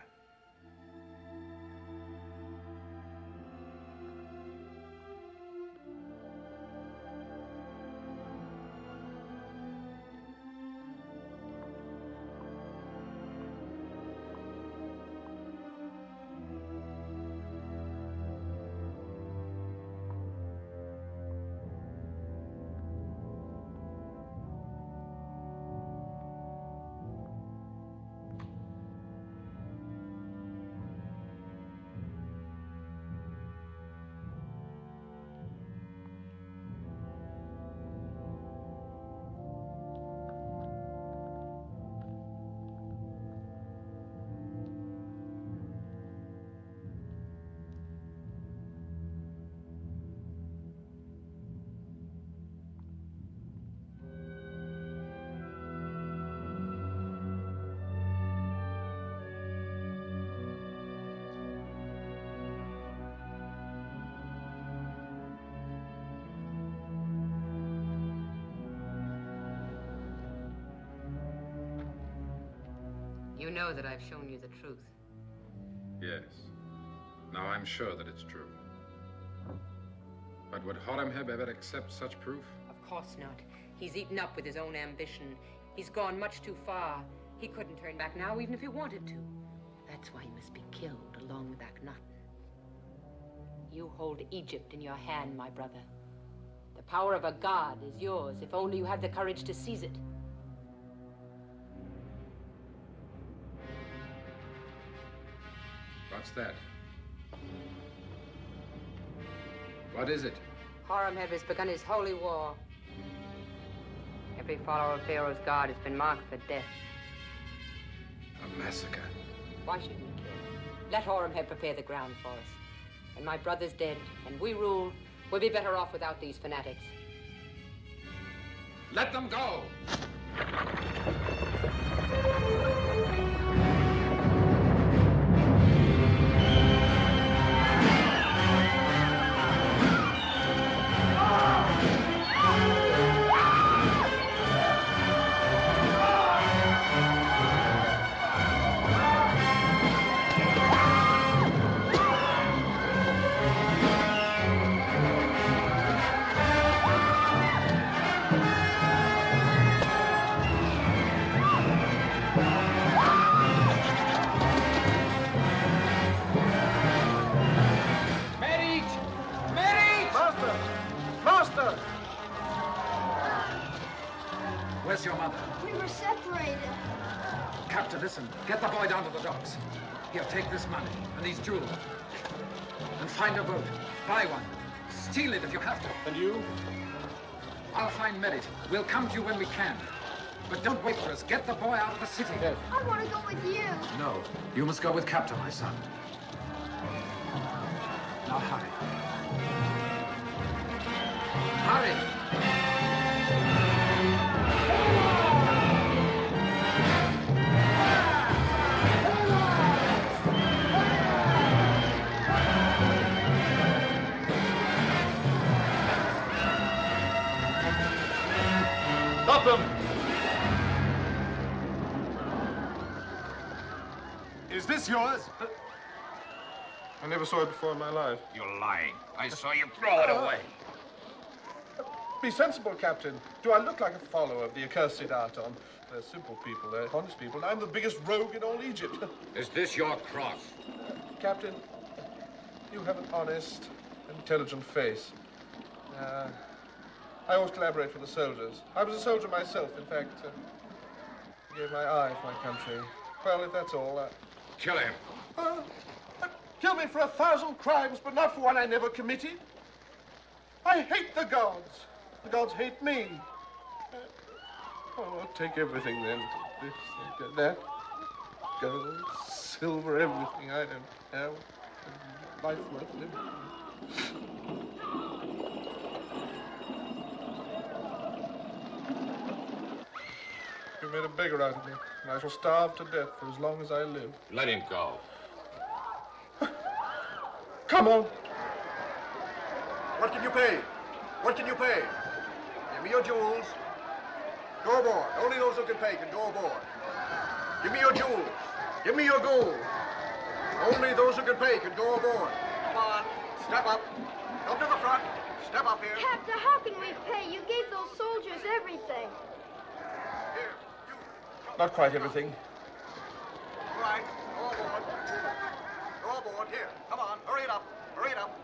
You know that I've shown you the truth. Yes. Now I'm sure that it's true. But would Horemheb ever accept such proof? Of course not. He's eaten up with his own ambition. He's gone much too far. He couldn't turn back now, even if he wanted to. That's why he must be killed along with Akhenaten. You hold Egypt in your hand, my brother. The power of a god is yours, if only you have the courage to seize it. What's that? What is it? Horemheb has begun his holy war. Every follower of Pharaoh's god has been marked for death. A massacre. Why should we care? Let Horemheb prepare the ground for us. When my brother's dead and we rule, we'll be better off without these fanatics. Let them go! your mother? We were separated. Captain, listen. Get the boy down to the docks. Here, take this money and these jewels. And find a boat. Buy one. Steal it if you have to. And you? I'll find Merit. We'll come to you when we can. But don't wait for us. Get the boy out of the city. Yes. I want to go with you. No. You must go with Captain, my son. Now hurry. Hurry! Stop them! Is this yours? I never saw it before in my life. You're lying. I saw you throw it away. Be sensible, Captain. Do I look like a follower of the accursed Aton? They're simple people, they're honest people, and I'm the biggest rogue in all Egypt. Is this your cross? Captain, you have an honest, intelligent face. I always collaborate with the soldiers. I was a soldier myself, in fact. Gave my eye for my country. Well, if that's all, Kill him. Kill me for 1,000 crimes, but not for one I never committed. I hate the gods. The gods hate me. I'll take everything then. This, that, gold, silver, everything I have. Life worth living. You made a beggar out of me, and I shall starve to death for as long as I live. Let him go. Come on. What can you pay? What can you pay? Give me your jewels. Go aboard. Only those who can pay can go aboard. Give me your jewels. Give me your gold. Only those who can pay can go aboard. Come on. Step up. Come to the front. Step up here. Captain, how can we pay? You gave those soldiers everything. Here. Not quite everything. All right. Go aboard. Go aboard. Here. Come on. Hurry it up. Hurry it up.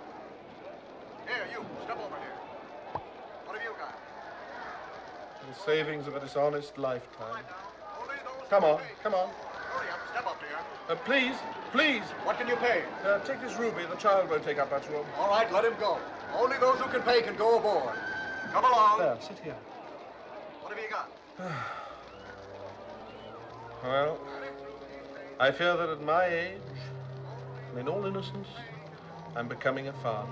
Here, you. Step over here. What have you got? The savings of a dishonest lifetime. Come on, come on. Hurry up. Step up here. Please, please. What can you pay? Take this ruby. The child won't take up much room. All right, let him go. Only those who can pay can go aboard. Come along. There, sit here. What have you got? Well, I fear that at my age, and in all innocence, I'm becoming a father.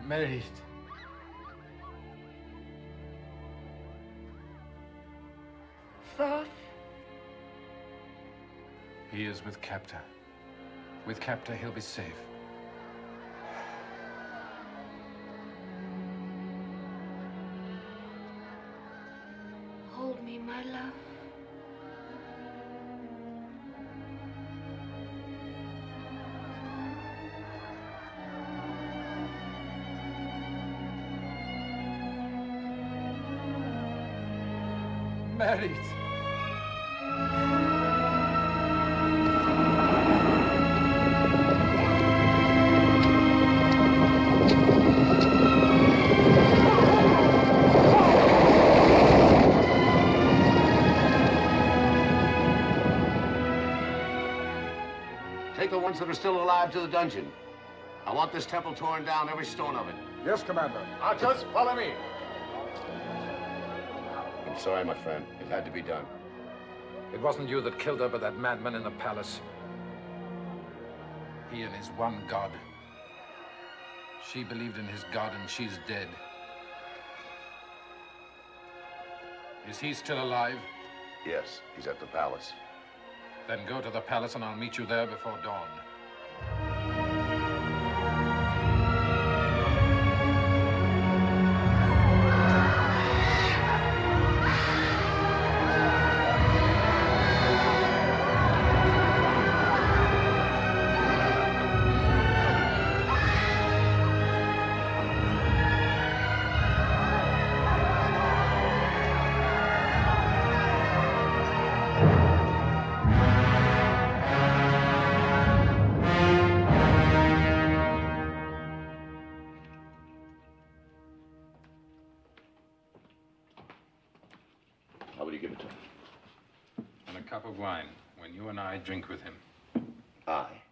Merit. Thoth? He is with Captor. With Captor, he'll be safe. Hold me, my love. Married. Take the ones that are still alive to the dungeon. I want this temple torn down, every stone of it. Yes, Commander. Archers, follow me. I'm sorry, my friend. It had to be done. It wasn't you that killed her, but that madman in the palace. He and his one god. She believed in his god, and she's dead. Is he still alive? Yes, he's at the palace. Then go to the palace, and I'll meet you there before dawn. How would you give it to him? And a cup of wine, when you and I drink with him. Aye.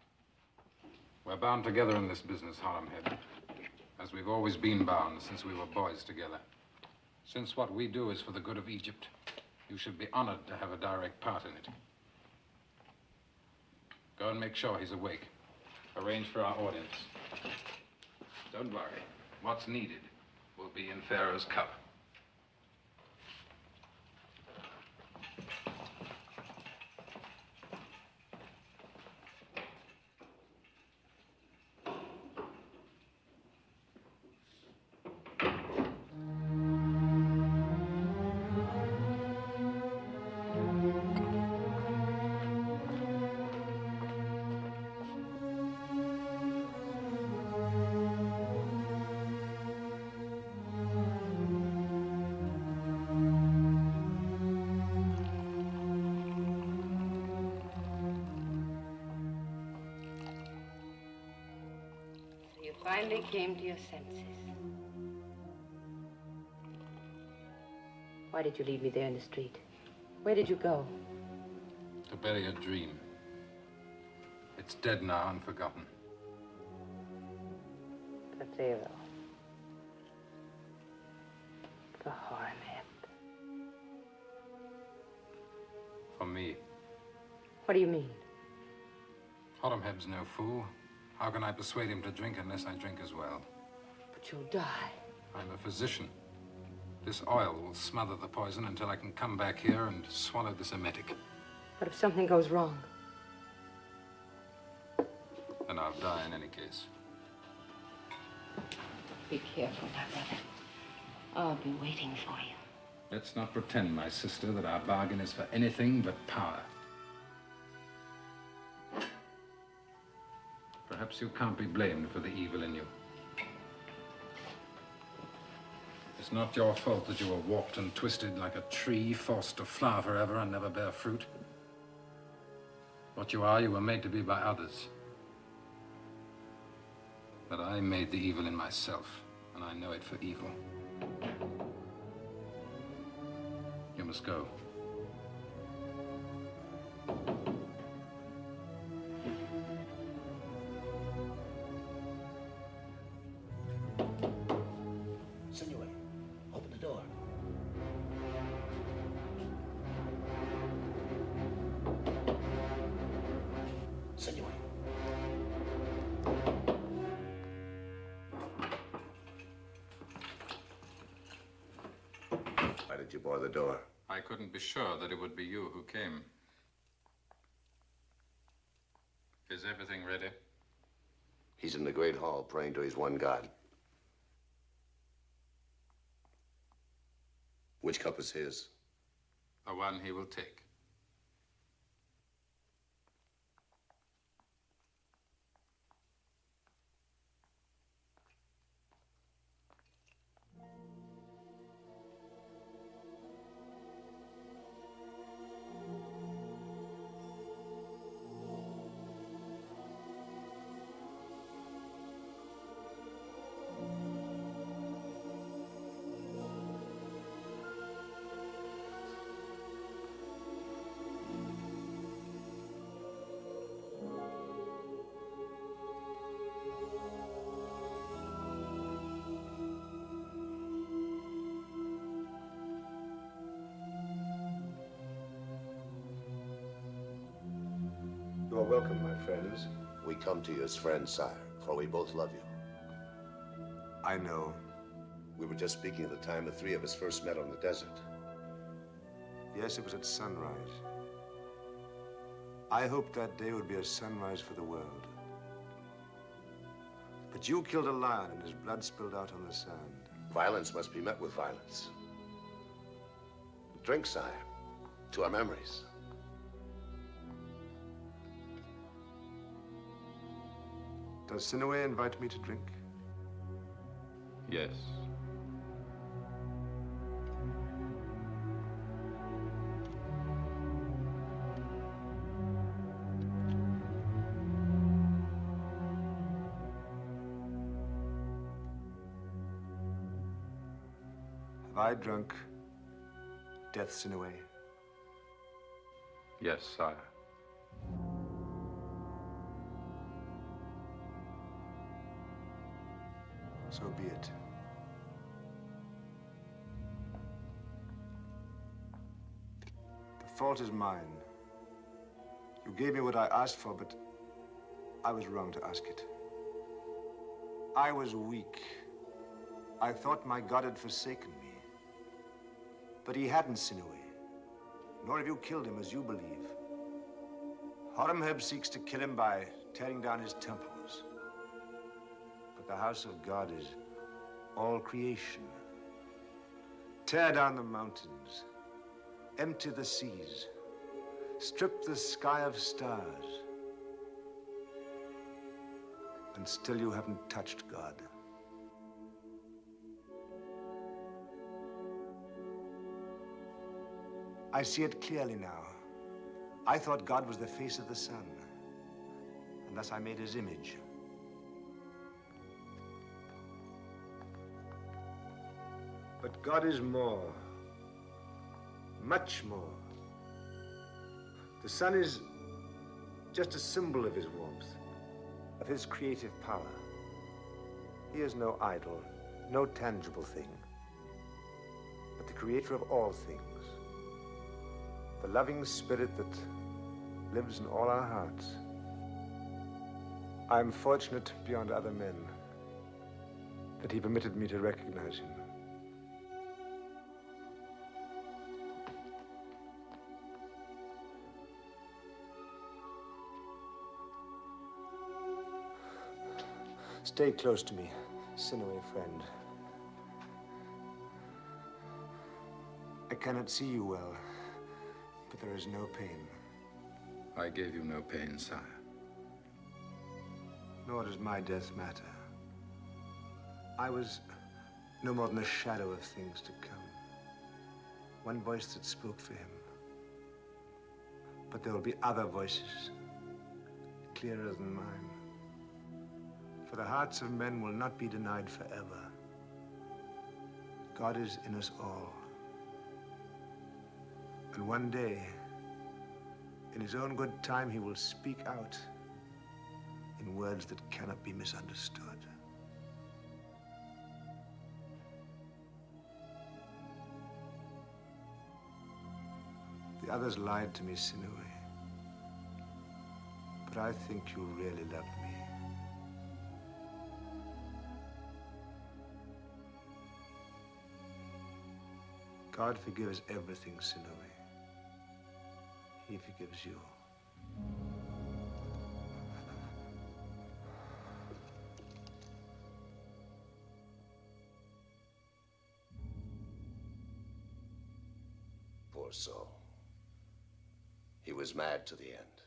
We're bound together in this business, Horemheb, as we've always been bound since we were boys together. Since what we do is for the good of Egypt, you should be honored to have a direct part in it. Go and make sure he's awake. Arrange for our audience. Don't worry. What's needed will be in Pharaoh's cup. You finally came to your senses. Why did you leave me there in the street? Where did you go? To bury a dream. It's dead now and forgotten. For Pharaoh. For Horemheb. For me. What do you mean? Horemheb's no fool. How can I persuade him to drink unless I drink as well? But you'll die. I'm a physician. This oil will smother the poison until I can come back here and swallow this emetic. But if something goes wrong? Then I'll die in any case. Be careful, my brother. I'll be waiting for you. Let's not pretend, my sister, that our bargain is for anything but power. Perhaps you can't be blamed for the evil in you. It's not your fault that you were warped and twisted like a tree, forced to flower forever and never bear fruit. What you are, you were made to be by others. But I made the evil in myself, and I know it for evil. You must go. Senor, open the door. Senor. Why did you bar the door? I couldn't be sure that it would be you who came. Is everything ready? He's in the Great Hall praying to his one God. Which cup is his? The one he will take. You are welcome, my friends. We come to you as friends, sire, for we both love you. I know. We were just speaking of the time the three of us first met on the desert. Yes, it was at sunrise. I hoped that day would be a sunrise for the world. But you killed a lion and his blood spilled out on the sand. Violence must be met with violence. Drink, sire, to our memories. Does Sinaway invite me to drink? Yes. Have I drunk death Sinaway? Yes, sire. So be it. The fault is mine. You gave me what I asked for, but I was wrong to ask it. I was weak. I thought my God had forsaken me. But he hadn't, Sinaway. Nor have you killed him as you believe. Horemheb seeks to kill him by tearing down his temples. But the house of God is all creation. Tear down the mountains. Empty the seas. Strip the sky of stars. And still you haven't touched God. I see it clearly now. I thought God was the face of the sun, and thus I made his image. But God is more, much more. The sun is just a symbol of his warmth, of his creative power. He is no idol, no tangible thing, but the creator of all things. The loving spirit that lives in all our hearts. I am fortunate beyond other men that he permitted me to recognize him. Stay close to me, Sinaway friend. I cannot see you well. But there is no pain. I gave you no pain, sire. Nor does my death matter. I was no more than a shadow of things to come. One voice that spoke for him. But there will be other voices, clearer than mine. For the hearts of men will not be denied forever. God is in us all. And one day, in his own good time, he will speak out in words that cannot be misunderstood. The others lied to me, Sinaway. But I think you really loved me. God forgives everything, Sinoe. He forgives you. Poor soul. He was mad to the end.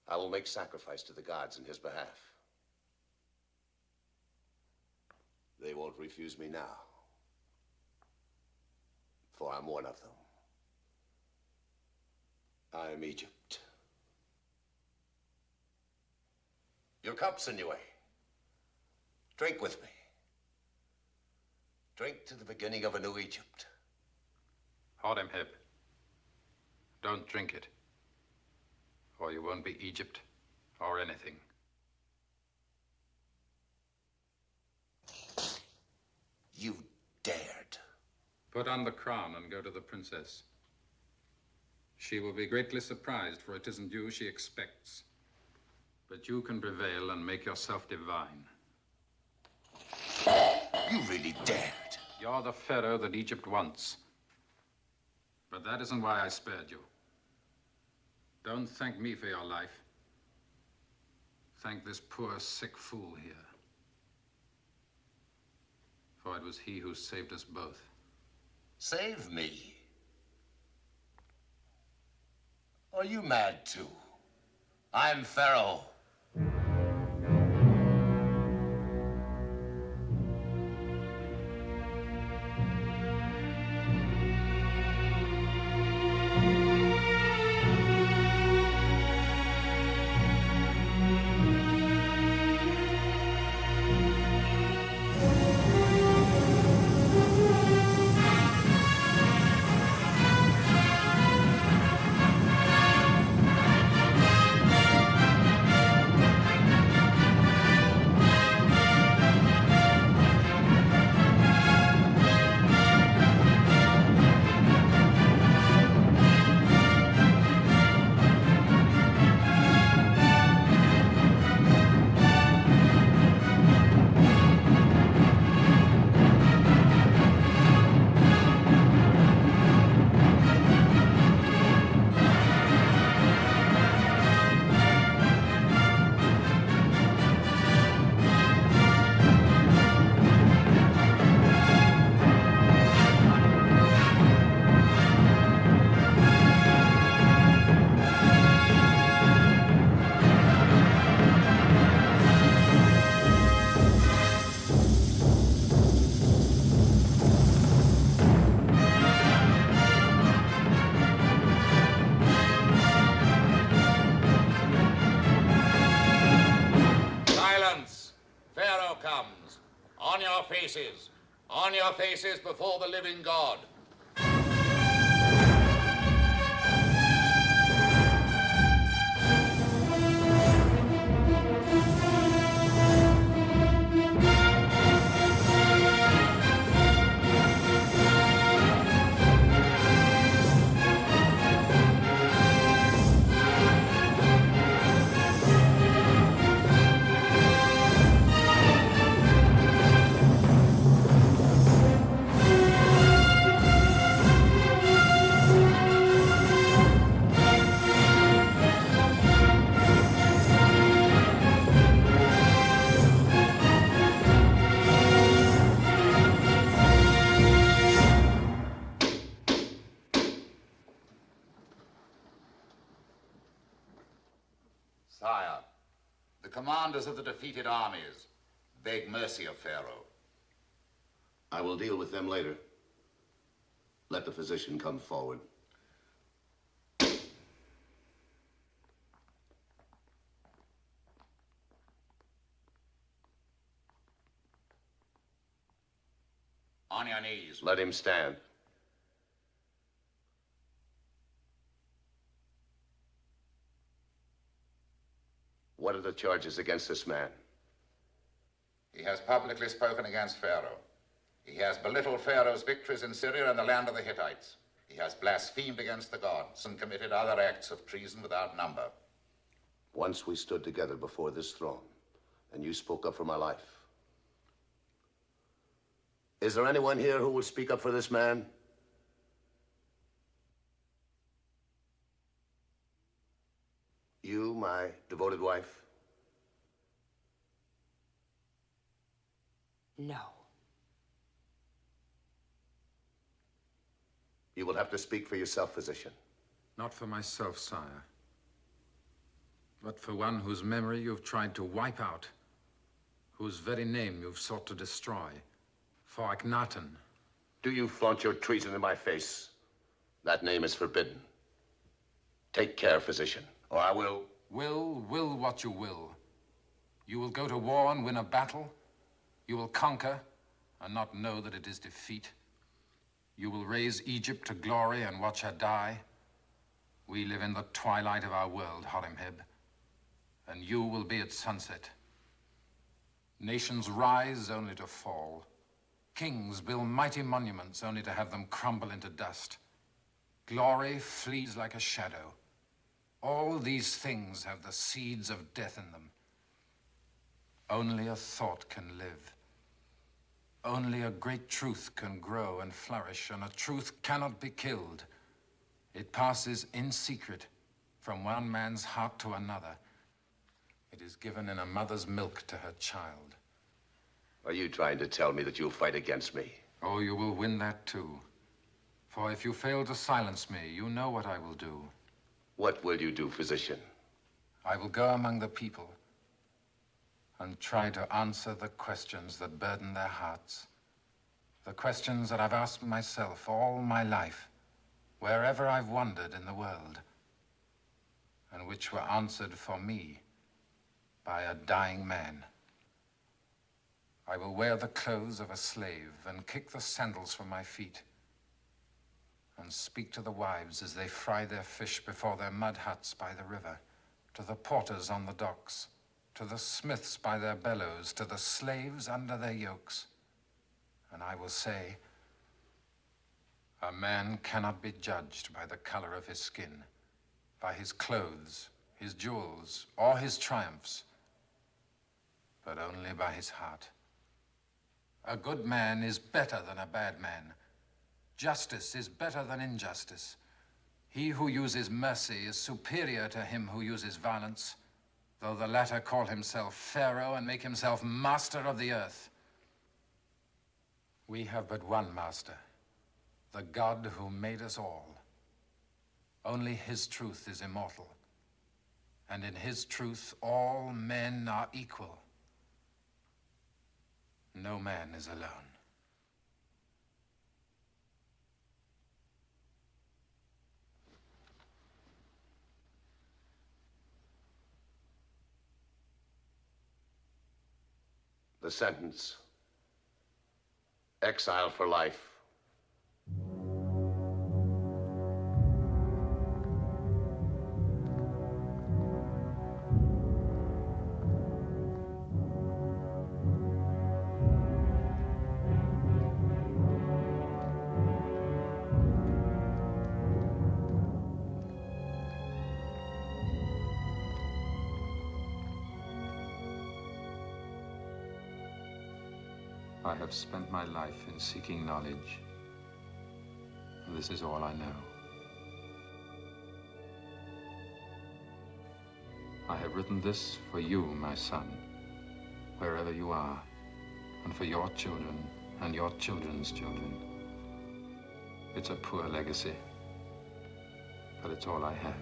I will make sacrifice to the gods in his behalf. They won't refuse me now, for I'm one of them. I am Egypt. Your cup, Sinuhe. Drink with me. Drink to the beginning of a new Egypt. Horemheb, don't drink it, or you won't be Egypt or anything. You dared. Put on the crown and go to the princess. She will be greatly surprised, for it isn't you she expects. But you can prevail and make yourself divine. You really dared. You're the pharaoh that Egypt wants. But that isn't why I spared you. Don't thank me for your life. Thank this poor, sick fool here. For it was he who saved us both. Save me? Are you mad too? I'm Pharaoh. On your faces before the living God. Sire, the commanders of the defeated armies beg mercy of Pharaoh. I will deal with them later. Let the physician come forward. On your knees. Let him stand. What are the charges against this man? He has publicly spoken against Pharaoh. He has belittled Pharaoh's victories in Syria and the land of the Hittites. He has blasphemed against the gods and committed other acts of treason without number. Once we stood together before this throne, and you spoke up for my life. Is there anyone here who will speak up for this man? You, my devoted wife? No. You will have to speak for yourself, physician. Not for myself, sire, but for one whose memory you've tried to wipe out, whose very name you've sought to destroy, for Akhenaten. Do you flaunt your treason in my face? That name is forbidden. Take care, physician, or I will... Will what you will. You will go to war and win a battle. You will conquer and not know that it is defeat. You will raise Egypt to glory and watch her die. We live in the twilight of our world, Horemheb, and you will be its sunset. Nations rise only to fall. Kings build mighty monuments only to have them crumble into dust. Glory flees like a shadow. All these things have the seeds of death in them. Only a thought can live. Only a great truth can grow and flourish, and a truth cannot be killed. It passes in secret from one man's heart to another. It is given in a mother's milk to her child. Are you trying to tell me that you'll fight against me? Oh, you will win that too. For if you fail to silence me, you know what I will do. What will you do, physician? I will go among the people and try to answer the questions that burden their hearts. The questions that I've asked myself all my life, wherever I've wandered in the world, and which were answered for me by a dying man. I will wear the clothes of a slave and kick the sandals from my feet and speak to the wives as they fry their fish before their mud huts by the river, to the porters on the docks, to the smiths by their bellows, to the slaves under their yokes. And I will say, a man cannot be judged by the color of his skin, by his clothes, his jewels, or his triumphs, but only by his heart. A good man is better than a bad man. Justice is better than injustice. He who uses mercy is superior to him who uses violence, though the latter call himself Pharaoh and make himself master of the earth. We have but one master, the God who made us all. Only his truth is immortal, and in his truth all men are equal. No man is alone. The sentence. Exile for life. I have spent my life in seeking knowledge. This is all I know. I have written this for you, my son, wherever you are, and for your children and your children's children. It's a poor legacy, but it's all I have.